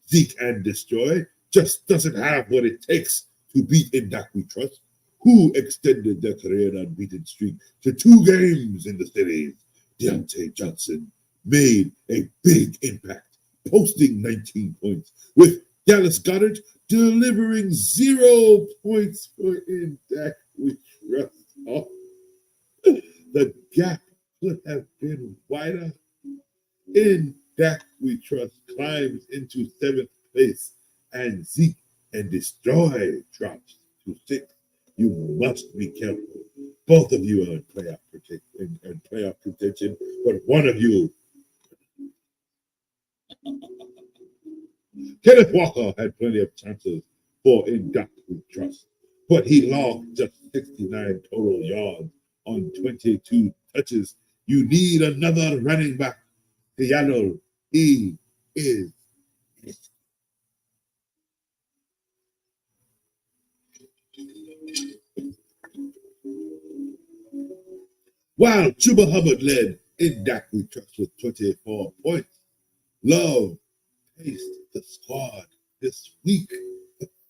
Zeke and Destroy just doesn't have what it takes to beat In That We Trust, who extended their career unbeaten streak to 2 games in the series. Deontay Johnson made a big impact, posting 19 points, with Dallas Goedert delivering 0 points for In That We Trust. Oh, the gap could have been wider. In That We Trust climbs into 7th place, and Zeke and Destroy drops to 6th. You must be careful. Both of you are in playoff contention, but one of you. Kenneth Walker had plenty of chances for In That We Trust, but he logged just 69 total yards on 22 touches. You need another running back. Seattle, he is. While Chuba Hubbard led In That We Trust with 24 points, Love paced the squad this week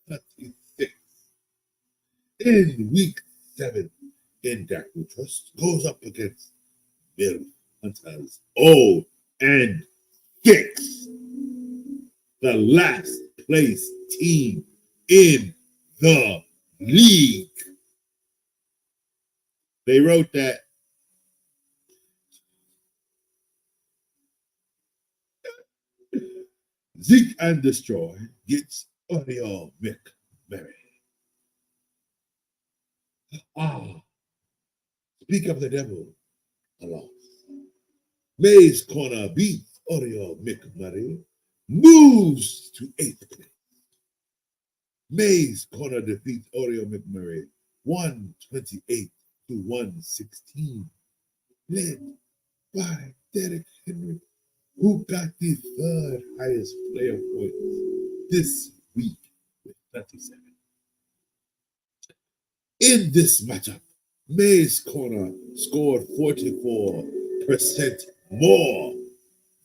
36. In week 7, Indaku Trust goes up against Bill Hunters 0 and 6, the last place team in the league. They wrote that Zeke and Destroy gets Audio McMurray. Speak of the devil, a loss. May's Corner beats Audio McMurray, moves to 8th place. May's Corner defeats Audio McMurray 128 to 116, led by Derek Henry, who got the 3rd highest player points this week with 37. In this matchup, May's Corner scored 44% more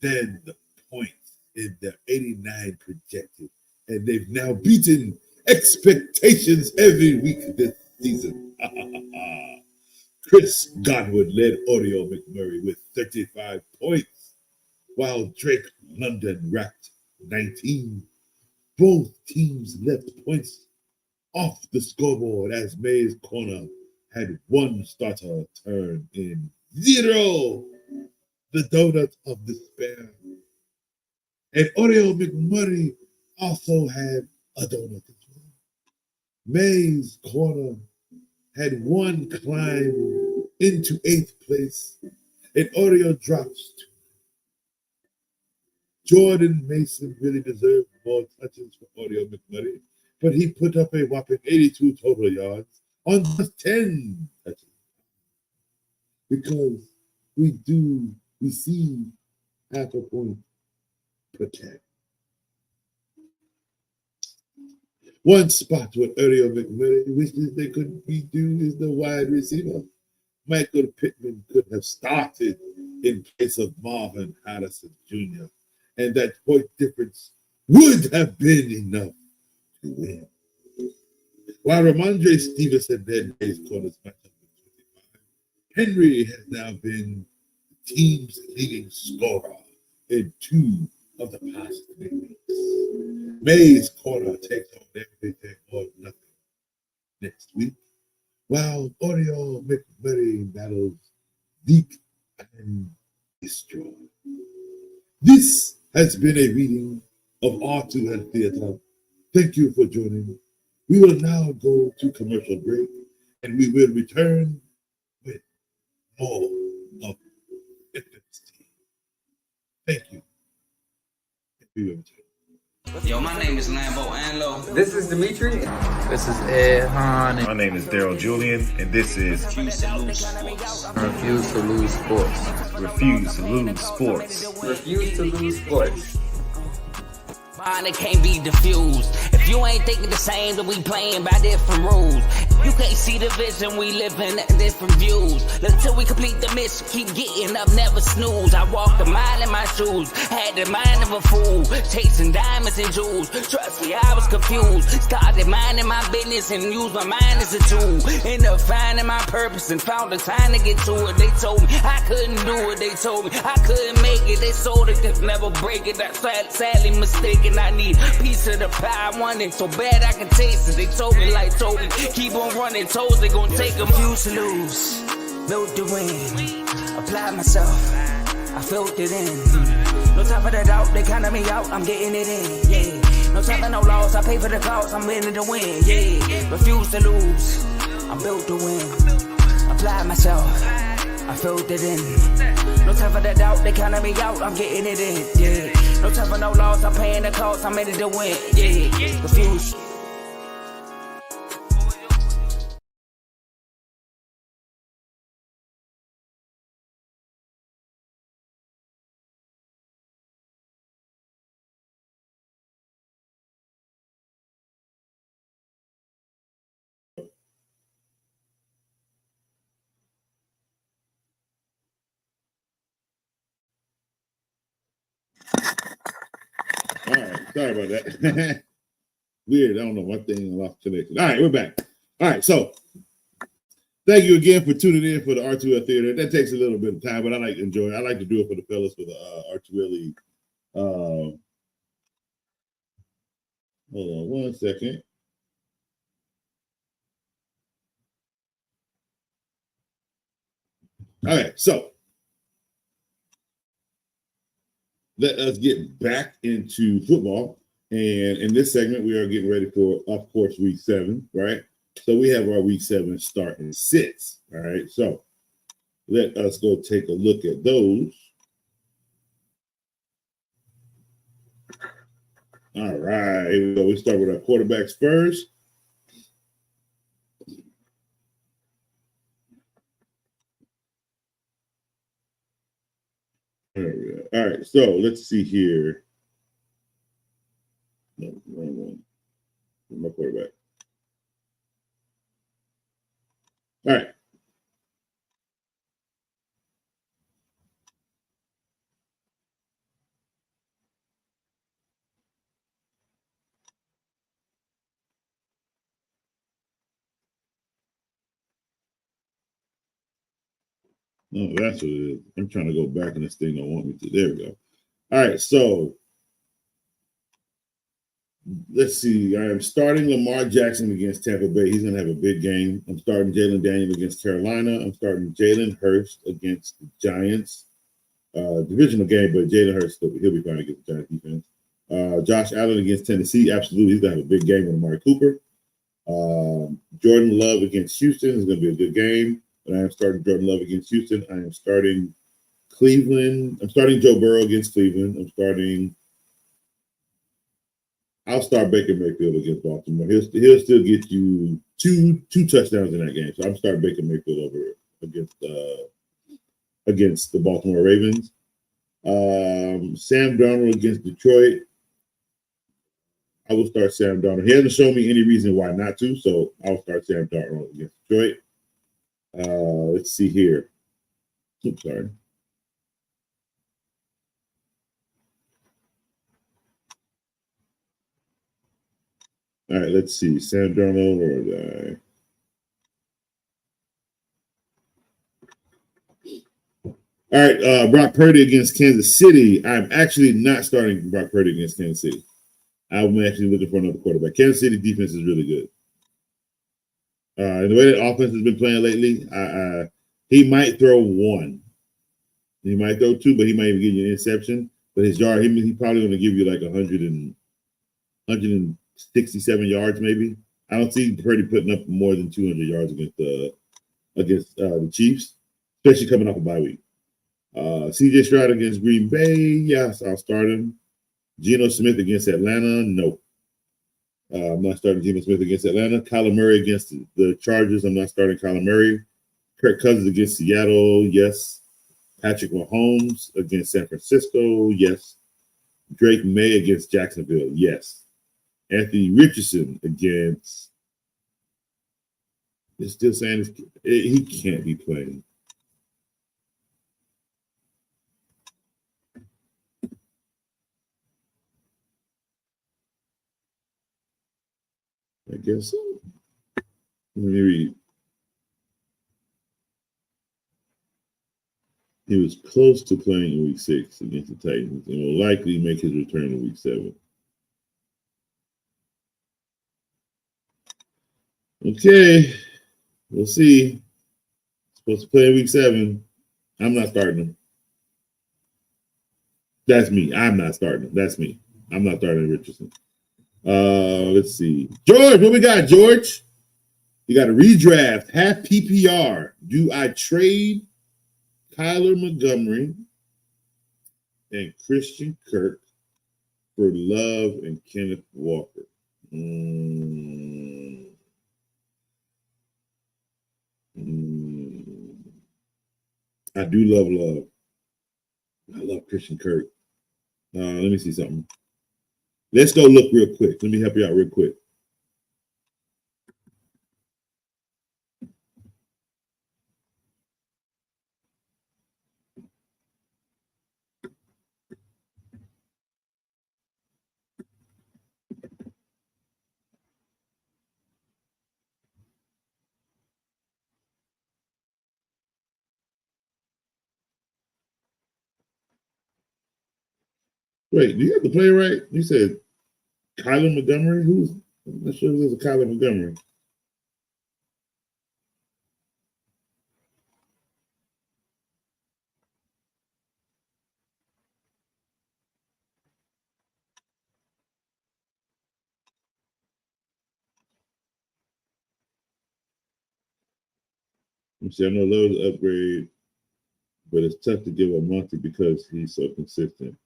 than the points in their 89 projected, and they've now beaten expectations every week this season. Chris Godwood led Audio McMurray with 35 points, while Drake London racked 19. Both teams left points off the scoreboard as May's Corner had one starter turn in 0, the donut of despair. And Audio McMurray also had a donut as well. May's Corner had one climb into 8th place, and Audio drops 2. Jordan Mason really deserved more touches for Audio McMurray, but he put up a whopping 82 total yards on just 10 touches. Because we receive half a point per tag. One spot what Audio McMurray wishes they could do is the wide receiver. Michael Pittman could have started in place of Marvin Harrison Jr., and that point difference would have been enough to win. While Ramondre Stevenson led May's Corner's matchup with 25, Henry has now been the team's leading scorer in 2 of the past 3 weeks. May's Corner takes on everything or nothing next week, while Audio McMurray battles Zeke and Destroy. This has been a reading of R2L Theater. Thank you for joining. We will now go to commercial break, and we will return with more of Infamous Team. Thank you. We will return. Yo, my name is Lambo Anlo. This is Dimitri. This is Ed Han. My name is Daryl Julian, and this is Refuse to lose sports. Refuse to lose sports. Refuse to Lose Sports. Refuse to lose sports. Mine, it can't be diffused. If you ain't thinking the same, then we playing by different rules. You can't see the vision, we living at different views. Until we complete the mission, keep getting up, never snooze. I walked a mile in my shoes, had the mind of a fool, chasing diamonds and jewels. Trust me, I was confused. Started minding my business and used my mind as a tool. Ended up finding my purpose and found the time to get to it. They told me I couldn't do it. They told me I couldn't make it. They sold it, could never break it. That's sadly mistaken. I need a piece of the pie. I want it so bad I can taste it. They told me, keep on running. Toes, they gon' take them. Refuse to lose, built to win. Applied myself, I felt it in. No time for the doubt, they counted me out. I'm getting it in, yeah. No time for no loss, I pay for the cost. I'm winning to win, yeah. Refuse to lose, I'm built to win. Applied myself, I felt it in. No time for the doubt, they counted me out. I'm getting it in, yeah. No time for no loss, I'm paying the cost. I'm ready to win, yeah. Refuse. All right, sorry about that. Weird. I don't know. My thing lost connection. All right, we're back. All right, so thank you again for tuning in for the R2L Theater. That takes a little bit of time, but I like to enjoy it. I like to do it for the fellas for the R2L League. Hold on 1 second. All right, so let us get back into football. And in this segment, we are getting ready for, of course, week 7, right? So we have our week 7 starting sits. All right, so let us go take a look at those. All right, here we go. We start with our quarterbacks first. There we go. All right, so let's see here. No, wrong one. My quarterback. All right. No, that's what it is. I'm trying to go back and this thing don't want me to. There we go. All right, so let's see. I am starting Lamar Jackson against Tampa Bay. He's going to have a big game. I'm starting Jalen Daniels against Carolina. I'm starting Jalen Hurts against the Giants. Divisional game, but Jalen Hurts, he'll be fine against the Giants defense. Josh Allen against Tennessee. Absolutely. He's going to have a big game with Amari Cooper. Jordan Love against Houston is going to be a good game. But I am starting Jordan Love against Houston. I am starting Cleveland. I'm starting Joe Burrow against Cleveland. I'll start Baker Mayfield against Baltimore. He'll still get you two touchdowns in that game. So I'm starting Baker Mayfield over against the Baltimore Ravens. Sam Darnold against Detroit. I will start Sam Darnold. He hasn't shown me any reason why not to, so I'll start Sam Darnold against Detroit. Let's see here. Oops, sorry. All right, let's see. Sam Darnold or all right, Brock Purdy against Kansas City. I'm actually not starting Brock Purdy against Kansas City. I'm actually looking for another quarterback. Kansas City defense is really good. And the way that offense has been playing lately, he might throw one. He might throw two, but he might even give you an interception. But his yard, he probably going to give you like 167 yards, maybe. I don't see Purdy putting up more than 200 yards against the Chiefs, especially coming off a bye week. CJ Stroud against Green Bay, yes, I'll start him. Geno Smith against Atlanta, no. I'm not starting Geno Smith against Atlanta. Kyler Murray against the Chargers, I'm not starting Kyler Murray. Kirk Cousins against Seattle, yes. Patrick Mahomes against San Francisco, yes. Drake May against Jacksonville, yes. Anthony Richardson against. They're still saying he can't be playing. I guess so. Let me read. He was close to playing in week 6 against the Titans and will likely make his return in week 7. Okay, we'll see. Supposed to play in week 7. I'm not starting him. That's me. I'm not starting him. That's me. I'm not starting Richardson. Let's see. George, what we got, George? You got a redraft, half PPR. Do I trade Kyler Montgomery and Christian Kirk for Love and Kenneth Walker? I do love Love. I love Christian Kirk. Let me see something. Let's go look real quick. Let me help you out real quick. Wait, do you have the playwright? You said Kyler Montgomery? I'm not sure if there's a Kyler Montgomery. Let me see, I know Lowe's an upgrade, but it's tough to give up Monty because he's so consistent.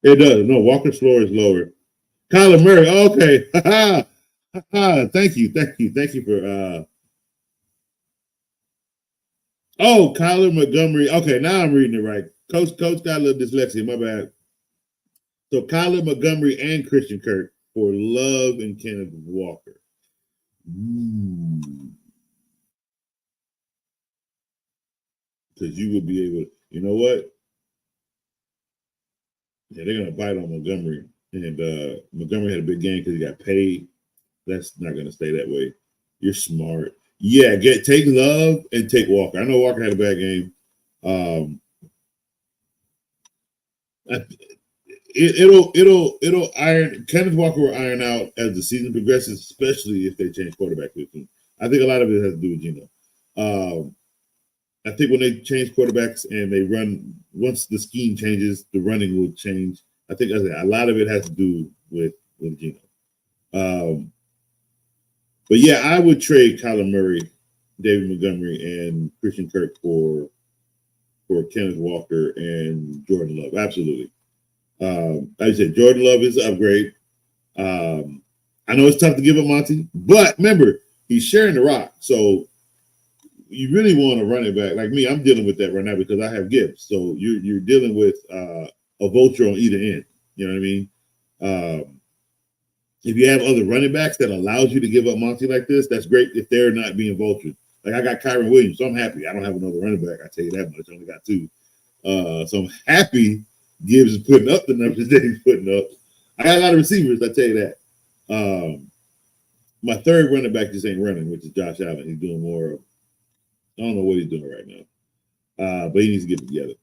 It does. No, Walker's floor is lower. Kyler Murray. Okay. Thank you for oh, Kyler Montgomery. Okay, now I'm reading it right. Coach got a little dyslexia, my bad. So Kyler Montgomery and Christian Kirk for Love and Kenneth Walker. Because you will be able to, you know what? Yeah, they're gonna bite on Montgomery. And Montgomery had a big game because he got paid. That's not gonna stay that way. You're smart. Yeah, take Love and take Walker. I know Walker had a bad game. It'll iron. Kenneth Walker will iron out as the season progresses, especially if they change quarterback to the team. I think a lot of it has to do with Geno. I think when they change quarterbacks and they run, once the scheme changes, the running will change. I think a lot of it has to do with Geno. But yeah, I would trade Kyler Murray, David Montgomery, and Christian Kirk for Kenneth Walker and Jordan Love. Absolutely. Like I said, Jordan Love is an upgrade. I know it's tough to give up Monty, but remember, he's sharing the rock. So you really want to run it back. Like me, I'm dealing with that right now because I have Gibbs. So you're dealing with a vulture on either end. You know what I mean? If you have other running backs that allows you to give up Monty like this, that's great if they're not being vultured. Like I got Kyron Williams, so I'm happy. I don't have another running back. I tell you that much. I only got two. So I'm happy Gibbs is putting up the numbers that he's putting up. I got a lot of receivers, I tell you that. My third running back just ain't running, which is Josh Allen. He's doing more of, I don't know what he's doing right now. But he needs to get it together.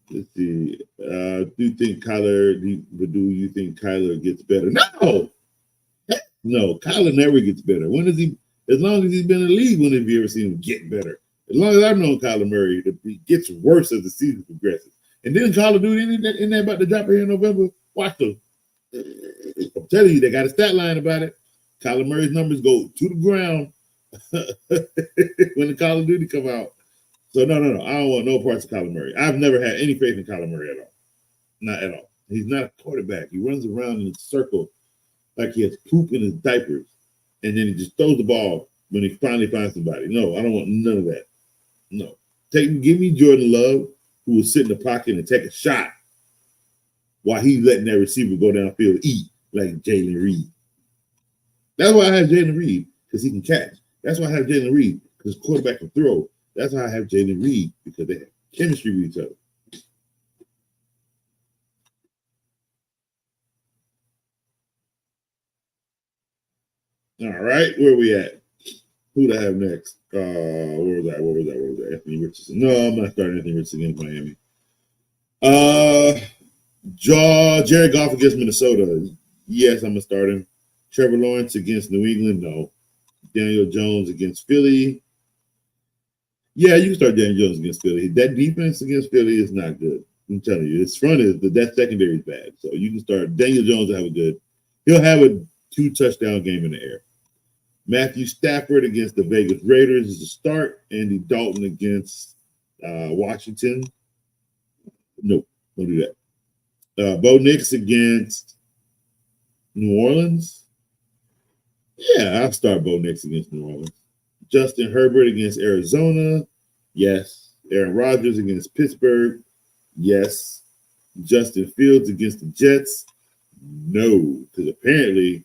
Let's see. Do you think Kyler gets better? No, Kyler never gets better. When is he? As long as he's been in the league, when have you ever seen him get better? As long as I've known Kyler Murray, he gets worse as the season progresses. And then Call of Duty in there about to drop here in November. Watch them. I'm telling you, they got a stat line about it. Kyler Murray's numbers go to the ground when the Call of Duty come out. So no. I don't want no parts of Kyler Murray. I've never had any faith in Kyler Murray at all. Not at all. He's not a quarterback. He runs around in a circle like he has poop in his diapers. And then he just throws the ball when he finally finds somebody. No, I don't want none of that. No. Give me Jordan Love, who will sit in the pocket and take a shot while he's letting that receiver go downfield and eat like Jalen Reed. That's why I have Jalen Reed, because he can catch. That's why I have Jalen Reed, because quarterback can throw. That's why I have Jalen Reed, because they have chemistry with each other. All right, where we at? Who do I have next? Where was that? Anthony Richardson. No, I'm not starting Anthony Richardson against Miami. Jared Goff against Minnesota. Yes, I'm gonna start him. Trevor Lawrence against New England. No. Daniel Jones against Philly. Yeah, you can start Daniel Jones against Philly. That defense against Philly is not good. I'm telling you, his front is that secondary is bad. So you can start Daniel Jones. He'll have a 2-touchdown game in the air. Matthew Stafford against the Vegas Raiders is a start. Andy Dalton against Washington. Nope, don't do that. Bo Nix against New Orleans. Yeah, I'll start Bo Nix against New Orleans. Justin Herbert against Arizona. Yes. Aaron Rodgers against Pittsburgh. Yes. Justin Fields against the Jets. No, because apparently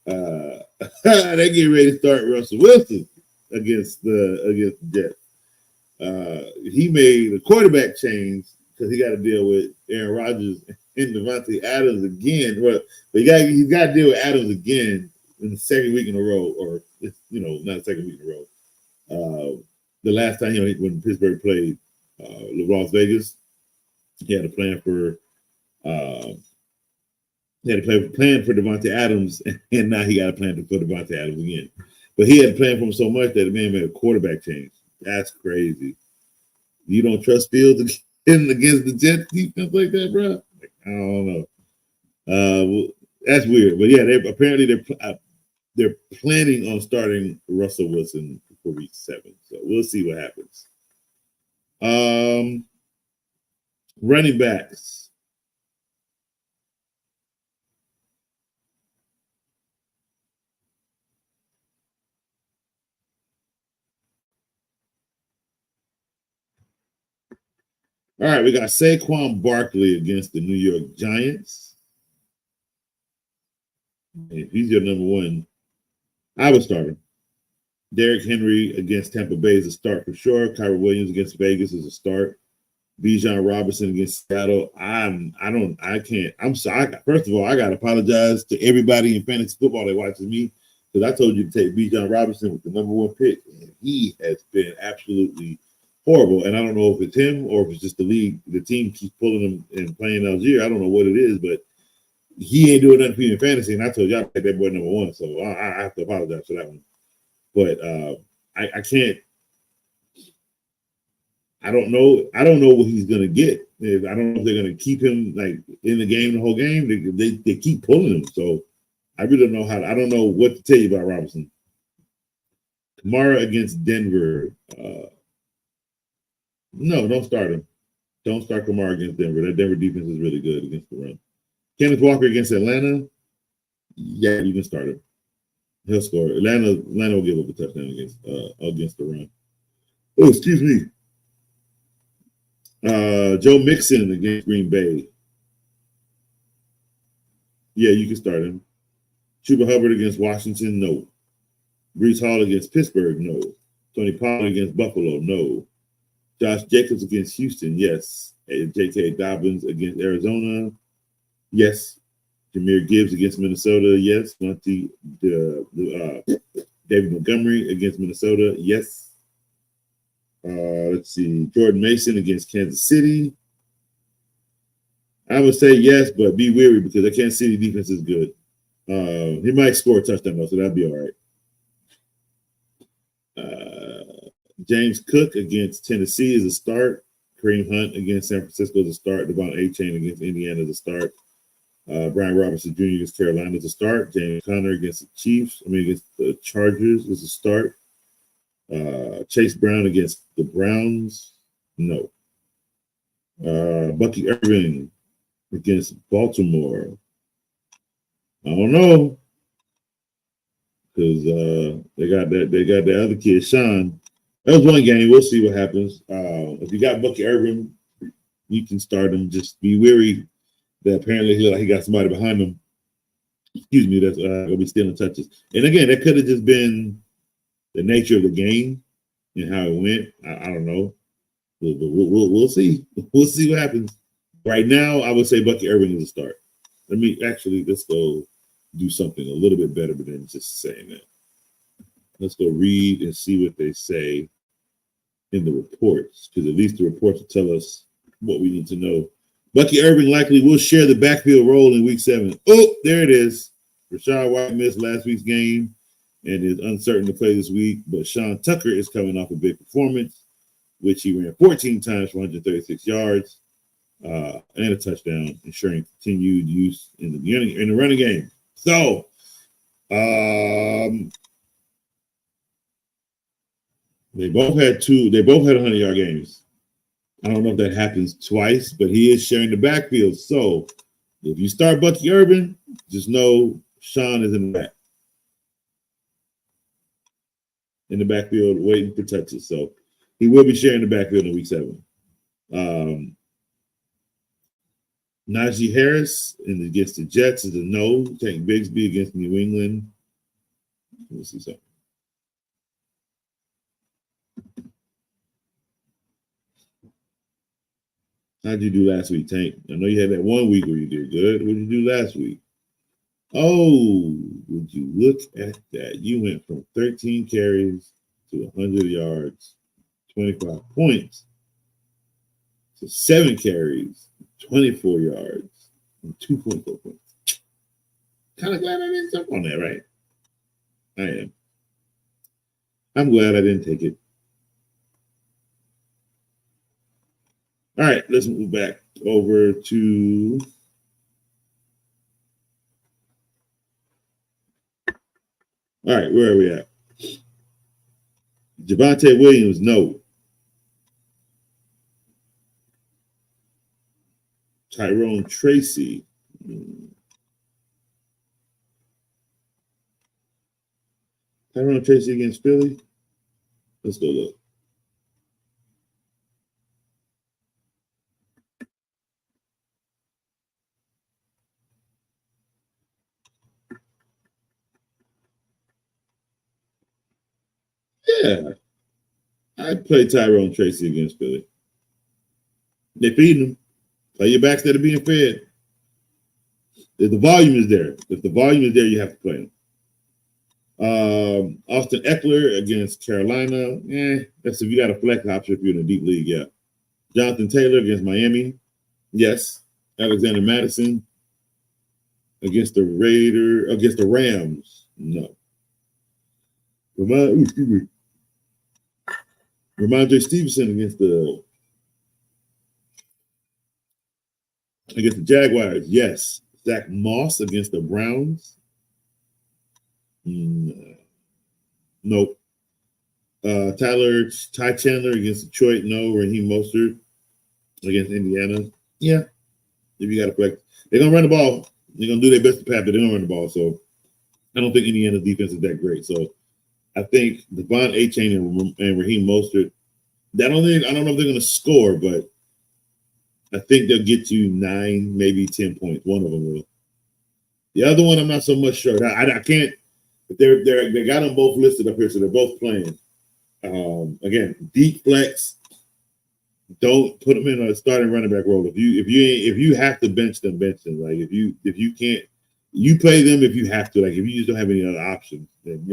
they get ready to start Russell Wilson against the Jets. He made a quarterback change because he got to deal with Aaron Rodgers and Devontae Adams again. Well, he's got to deal with Adams again in the second week in a row, or not the second week in a row. the last time, when Pittsburgh played Las Vegas, he had a plan for Devontae Adams, and now he got a plan for Devontae Adams again. But he had a plan for him so much that the man made a quarterback change. That's crazy. You don't trust Fields against the Jets defense like that, bro? Like, I don't know. Well, that's weird. But yeah, they're planning on starting Russell Wilson for week 7. So we'll see what happens. Running backs. All right, we got Saquon Barkley against the New York Giants. If he's your number one, I would start him. Derrick Henry against Tampa Bay is a start for sure. Kyrie Williams against Vegas is a start. Bijan Robinson against Seattle. I'm sorry. First of all, I gotta apologize to everybody in fantasy football that watches me, because I told you to take Bijan Robinson with the number 1 pick, and he has been absolutely horrible. And I don't know if it's him or if it's just the league. The team keeps pulling him and playing Algier. I don't know what it is, but he ain't doing nothing for you in fantasy. And I told y'all to take that boy number 1, so I have to apologize for that one. But I can't. I don't know what he's gonna get. I don't know if they're gonna keep him like in the game the whole game. They keep pulling him, so I really don't know I don't know what to tell you about Robinson. Kamara against Denver. No, don't start him. Don't start Kamara against Denver. That Denver defense is really good against the run. Kenneth Walker against Atlanta. Yeah, you can start him. He'll score. Atlanta will give up a touchdown against the run. Oh, excuse me. Joe Mixon against Green Bay. Yeah, you can start him. Chuba Hubbard against Washington, no. Breece Hall against Pittsburgh, no. Tony Pollard against Buffalo, no. Josh Jacobs against Houston, yes. J.K. Dobbins against Arizona, yes. Jahmyr Gibbs against Minnesota, yes. David Montgomery against Minnesota, yes. Let's see. Jordan Mason against Kansas City. I would say yes, but be wary because the Kansas City defense is good. He might score a touchdown though, so that'll be all right. James Cook against Tennessee is a start. Kareem Hunt against San Francisco is a start. Devon A-Chain against Indiana is a start. Brian Robinson Jr. against Carolina is a start. James Conner against the Chargers is a start. Chase Brown against the Browns, no. Bucky Irving against Baltimore. I don't know, because they got the other kid, Sean. That was one game. We'll see what happens. If you got Bucky Irving, you can start him. Just be wary that apparently he got somebody behind him. Excuse me, that's gonna be stealing touches. And again, that could have just been the nature of the game and how it went. I don't know. We'll see. We'll see what happens. Right now, I would say Bucky Irving is a start. Let's go do something a little bit better than just saying that. Let's go read and see what they say in the reports, because at least the reports will tell us what we need to know. Bucky Irving likely will share the backfield role in week 7. Oh, there it is. Rashad White missed last week's game and is uncertain to play this week, but Sean Tucker is coming off a big performance, which he ran 14 times for 136 yards and a touchdown, ensuring continued use in the running game. So, they both had 100-yard games. I don't know if that happens twice, but he is sharing the backfield. So, if you start Bucky Irving, just know Sean is in the backfield waiting for touches. So he will be sharing the backfield in week 7. Najee Harris against the Jets is a no. Tank Bigsby against New England. Let me see something. How'd you do last week, Tank? I know you had that 1 week where you did good. What did you do last week? Oh, would you look at that? You went from 13 carries to 100 yards, 25 points, to 7 carries, 24 yards, and 2.4 points. Kind of glad I didn't jump on that, right? I am. I'm glad I didn't take it. All right, let's move back over to all right, where are we at? Javonte Williams, no. Tyrone Tracy. Tyrone Tracy against Philly. Let's go look. Yeah, I'd play Tyrone Tracy against Philly. They're feeding him. Play your backs that are being fed. If the volume is there, you have to play him. Austin Eckler against Carolina. That's if you got a flex option if you're in a deep league. Yeah. Jonathan Taylor against Miami. Yes. Alexander Madison against the Rams. No. Ramondre Stevenson against the Jaguars. Yes. Zach Moss against the Browns. Nope. Ty Chandler against Detroit. No. Raheem Mostert against Indiana. Yeah. If you got to play, they're gonna run the ball. They're gonna do their best to pass, but they're gonna run the ball. So I don't think Indiana's defense is that great. So I think Devon Achane and Raheem Mostert. I don't know if they're gonna score, but I think they'll get you 9, maybe 10 points. One of them will. The other one, I'm not so much sure. I can't. They got them both listed up here, so they're both playing. Again, deep flex. Don't put them in a starting running back role. If you have to bench them, bench them. Like if you can't, you play them if you have to. Like if you just don't have any other options, then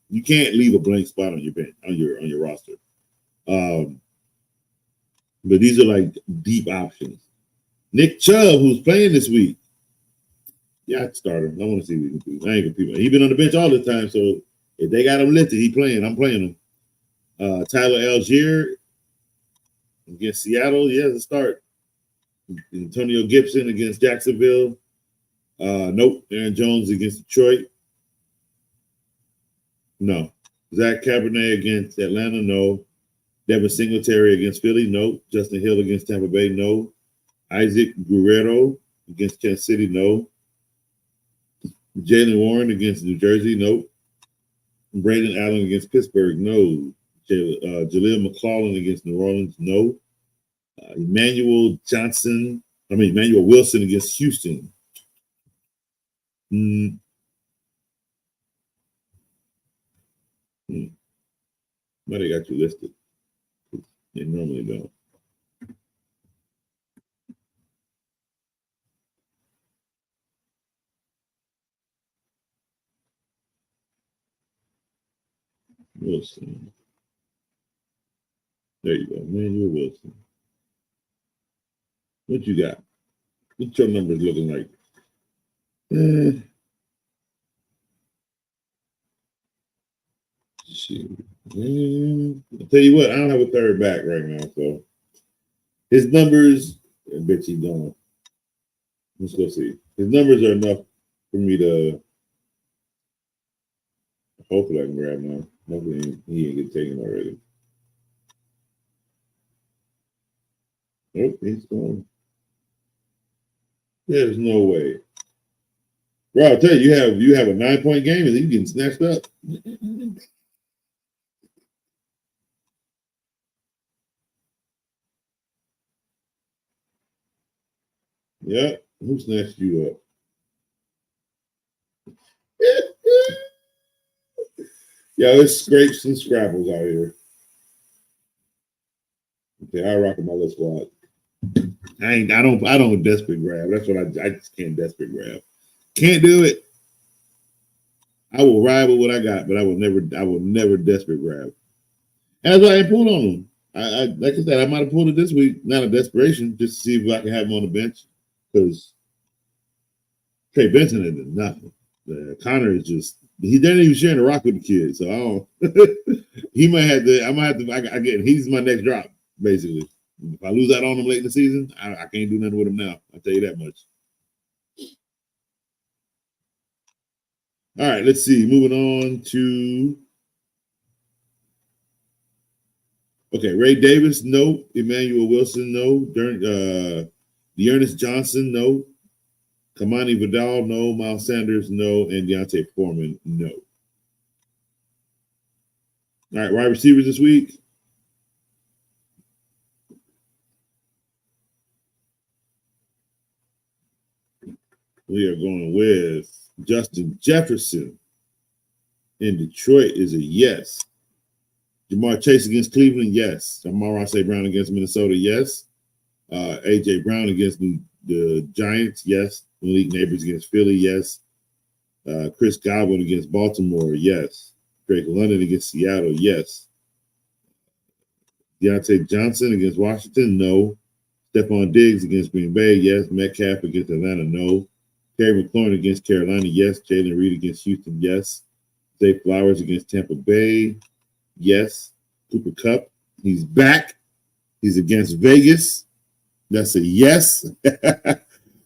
you can't leave a blank spot on your bench on your roster. But these are like deep options. Nick Chubb, who's playing this week. Yeah, I'd start him. I want to see what he can do. I ain't gonna be. He's been on the bench all the time, so if they got him listed, he playing. I'm playing him. Tyler Algier against Seattle. Yeah, the start. Antonio Gibson against Jacksonville. Nope. Aaron Jones against Detroit. No. Zach Cabernet against Atlanta. No. Devin Singletary against Philly. No. Justin Hill against Tampa Bay. No. Isaac Guerrero against Kansas City. No. Jalen Warren against New Jersey. Nope. Braden Allen against Pittsburgh. No. Jaleel McClellan against New Orleans. No. Emmanuel Wilson against Houston. Why they got you listed? They normally don't. Wilson. There you go. Emmanuel Wilson. What you got? What's your numbers looking like? Shoot. I'll tell you what, I don't have a third back right now, so his numbers, I bet you don't. Let's go see. His numbers are enough for me to hopefully I can grab now. Hopefully he ain't get taken already. Nope, he's gone. There's no way. Bro, I'll tell you, you have a 9-point game and you getting snatched up. Yeah, who snatched you up? Yeah, there's scrapes and scrabbles out here. Okay, I rock my little squad. I don't desperate grab. That's what I just can't desperate grab. Can't do it. I will ride with what I got, but I will never desperate grab. And that's why I pulled on him. I like I said, I might have pulled it this week, not a desperation, just to see if I can have him on the bench. Because Trey Benson ain't done nothing. Connor is just he doesn't even sharing the rock with the kids. So I don't he might have to I might have to I get he's my next drop, basically. If I lose out on him late in the season, I can't do nothing with him now. I'll tell you that much. All right, let's see. Moving on to Ray Davis, no. Emmanuel Wilson, no. Dearness Johnson, no. Kamani Vidal, no. Miles Sanders, no. And Deontay Foreman, no. All right, wide receivers this week. We are going with Justin Jefferson in Detroit is a yes. Jamar Chase against Cleveland, yes. Amon-Ra St. Brown against Minnesota, yes. A.J. Brown against the Giants, yes. Malik Neighbors against Philly, yes. Chris Godwin against Baltimore, yes. Drake London against Seattle, yes. Deontay Johnson against Washington, no. Stephon Diggs against Green Bay, yes. Metcalf against Atlanta, no. Terry McLaurin against Carolina, yes. Jalen Reed against Houston, yes. Zay Flowers against Tampa Bay, yes. Cooper Kupp, he's back. He's against Vegas. That's a yes.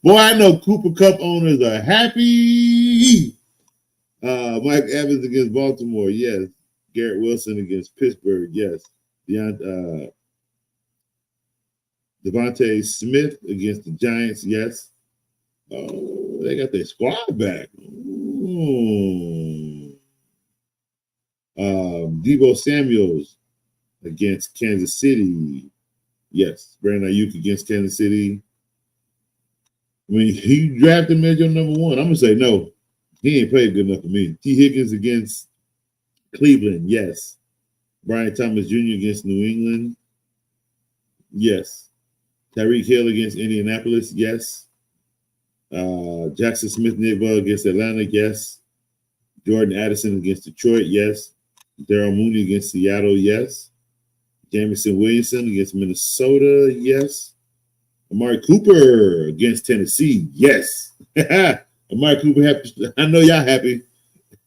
Boy, I know Cooper Kupp owners are happy. Mike Evans against Baltimore, yes. Garrett Wilson against Pittsburgh, yes. Devontae Smith against the Giants, yes. Oh, they got their squad back. Deebo Samuels against Kansas City, yes. Brandon Ayuk against Kansas City. I mean, you drafted him as your number one. I'm going to say no. He ain't played good enough for me. T. Higgins against Cleveland, yes. Brian Thomas Jr. against New England, yes. Tyreek Hill against Indianapolis, yes. Jackson Smith-Njigba against Atlanta, yes. Jordan Addison against Detroit, yes. Darryl Mooney against Seattle, yes. Jamison Williamson against Minnesota, yes. Amari Cooper against Tennessee, yes. Amari Cooper happy. I know y'all happy.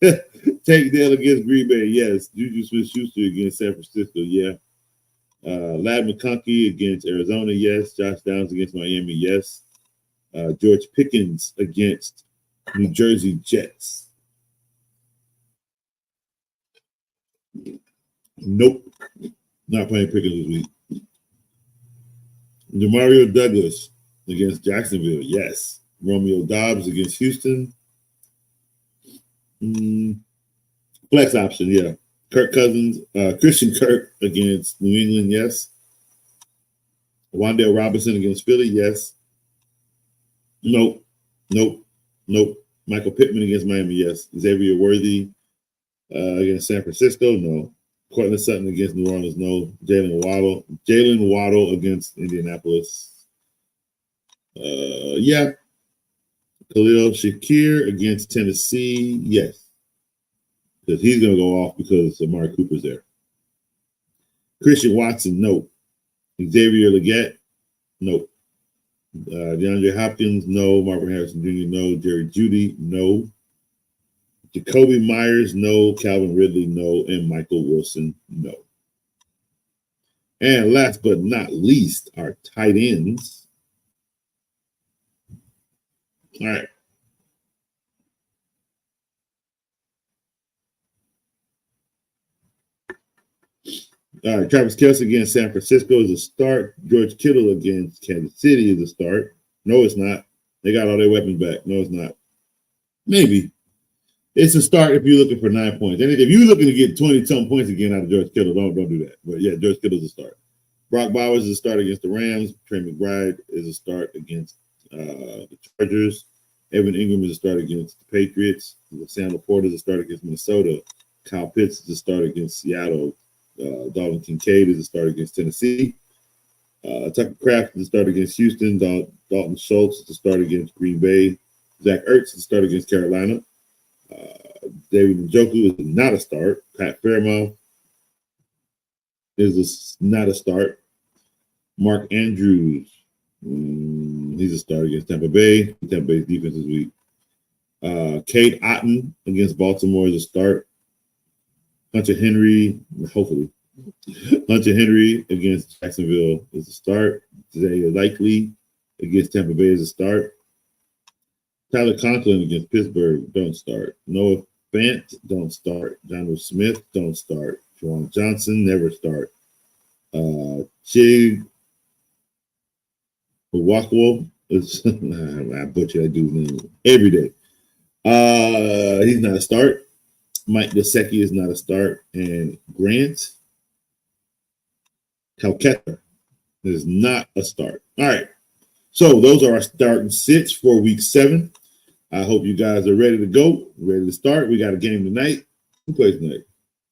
Tank Dell against Green Bay, yes. Juju Smith-Schuster against San Francisco, yeah. Ladd McConkey against Arizona, yes. Josh Downs against Miami, yes. George Pickens against New Jersey Jets. Nope. Not playing Pickens this week. Demario Douglas against Jacksonville, yes. Romeo Doubs against Houston. Flex option, yeah. Kirk Cousins, Christian Kirk against New England, yes. Wan'Dale Robinson against Philly, yes. Nope. Michael Pittman against Miami, yes. Xavier Worthy against San Francisco, no. Cortland Sutton against New Orleans, no. Jalen Waddle against Indianapolis. Yeah. Khalil Shakir against Tennessee, yes. Because he's going to go off because Amari Cooper's there. Christian Watson, no. Xavier Legette, no. DeAndre Hopkins, no. Marvin Harrison Jr., no. Jerry Jeudy, no. Jacoby Myers, no. Calvin Ridley, no. And Michael Wilson, no. And last but not least, our tight ends. All right. All right, Travis Kelce against San Francisco is a start. George Kittle against Kansas City is a start. No, it's not. They got all their weapons back. No, it's not. Maybe. It's a start if you're looking for 9 points. And if you're looking to get 20-some points again out of George Kittle, don't do that. But yeah, George Kittle's a start. Brock Bowers is a start against the Rams. Trey McBride is a start against the Chargers. Evan Ingram is a start against the Patriots. Sam Laporte is a start against Minnesota. Kyle Pitts is a start against Seattle. Dalton Kincaid is a start against Tennessee. Tucker Kraft is a start against Houston. Dalton Schultz is a start against Green Bay. Zach Ertz is a start against Carolina. David Njoku is not a start. Pat Fairmouth is not a start. Mark Andrews, he's a start against Tampa Bay. Tampa Bay's defense is weak. Cade Otton against Baltimore is a start. Hunter Henry, hopefully. Hunter Henry against Jacksonville is a start. Isaiah Likely against Tampa Bay is a start. Tyler Conklin against Pittsburgh, don't start. Noah Fant, don't start. Jonathan Smith, don't start. Juwan Johnson, never start. Chig Wakwo, I butcher that dude's name every day. He's not a start. Mike Gesicki is not a start. And Grant Calcutta is not a start. All right. So those are our starting sits for week 7. I hope you guys are ready to go, ready to start. We got a game tonight. Who plays tonight?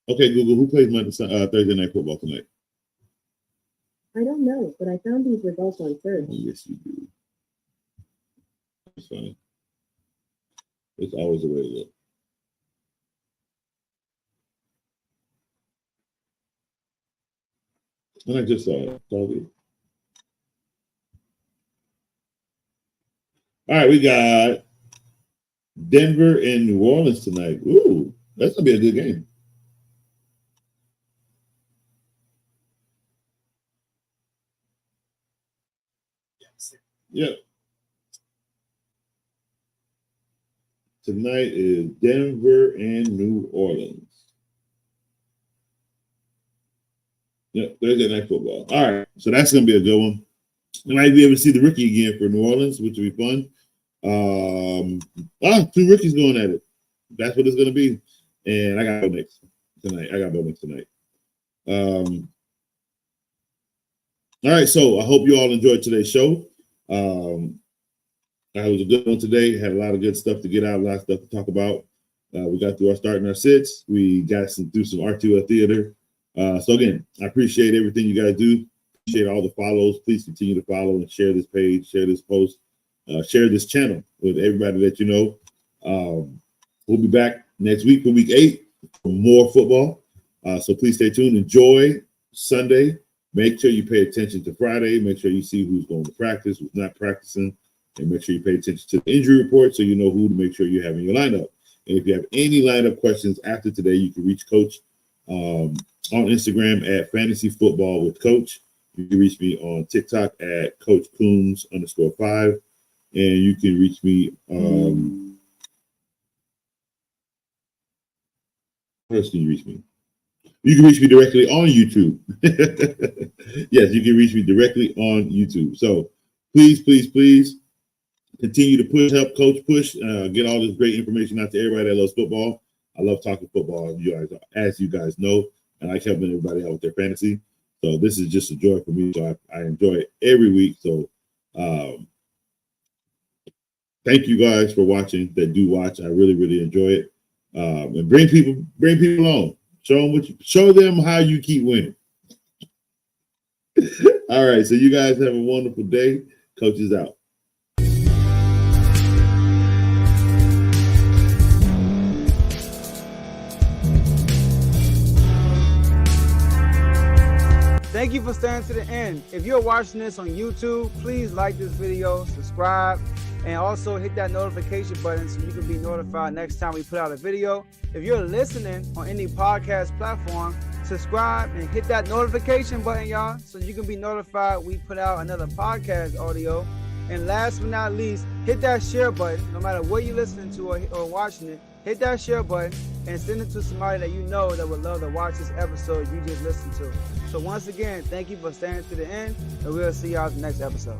Okay, Google, who plays Thursday Night Football tonight? I don't know, but I found these results on search. Oh, yes, you do. That's funny. It's always the way to look. And I just saw it. All right, we got Denver and New Orleans tonight. Ooh, that's going to be a good game. Yep. Tonight is Denver and New Orleans. Yep, Thursday Night Football. All right, so that's going to be a good one. You might be able to see the rookie again for New Orleans, which will be fun. 2 rookies going at it. That's what it's going to be. And I got Bo Nix tonight. All right, so I hope you all enjoyed today's show. It was a good one today. Had a lot of good stuff to get out, a lot of stuff to talk about. We got through our start and our sits. We got through some R2L theater. So again, I appreciate everything you guys do. Appreciate all the follows. Please continue to follow and share this page, share this post, share this channel with everybody that you know. We'll be back next week for week 8 for more football. So please stay tuned. Enjoy Sunday. Make sure you pay attention to Friday. Make sure you see who's going to practice, who's not practicing, and make sure you pay attention to the injury report so you know who to make sure you have in your lineup. And if you have any lineup questions after today, you can reach Coach on Instagram at Fantasy Football with Coach. You can reach me on TikTok at Coach Coombs _5. And you can reach me where else can you reach me? You can reach me directly on YouTube. Yes, you can reach me directly on YouTube. So please, please, please continue to help Coach push, get all this great information out to everybody that loves football. I love talking football, as you guys know, and I like helping everybody out with their fantasy. So this is just a joy for me. So I enjoy it every week. So thank you guys for watching that do watch. I really, really enjoy it. And bring people on. Show them how you keep winning. All right, so you guys have a wonderful day. Coach is out. Thank you for staying to the end. If you're watching this on YouTube, please like this video, subscribe, and also hit that notification button so you can be notified next time we put out a video. If you're listening on any podcast platform, subscribe and hit that notification button, y'all, so you can be notified we put out another podcast audio. And last but not least, hit that share button. No matter what you're listening to or watching it, hit that share button and send it to somebody that you know that would love to watch this episode you just listened to. So once again, thank you for staying to the end, and we'll see y'all in the next episode.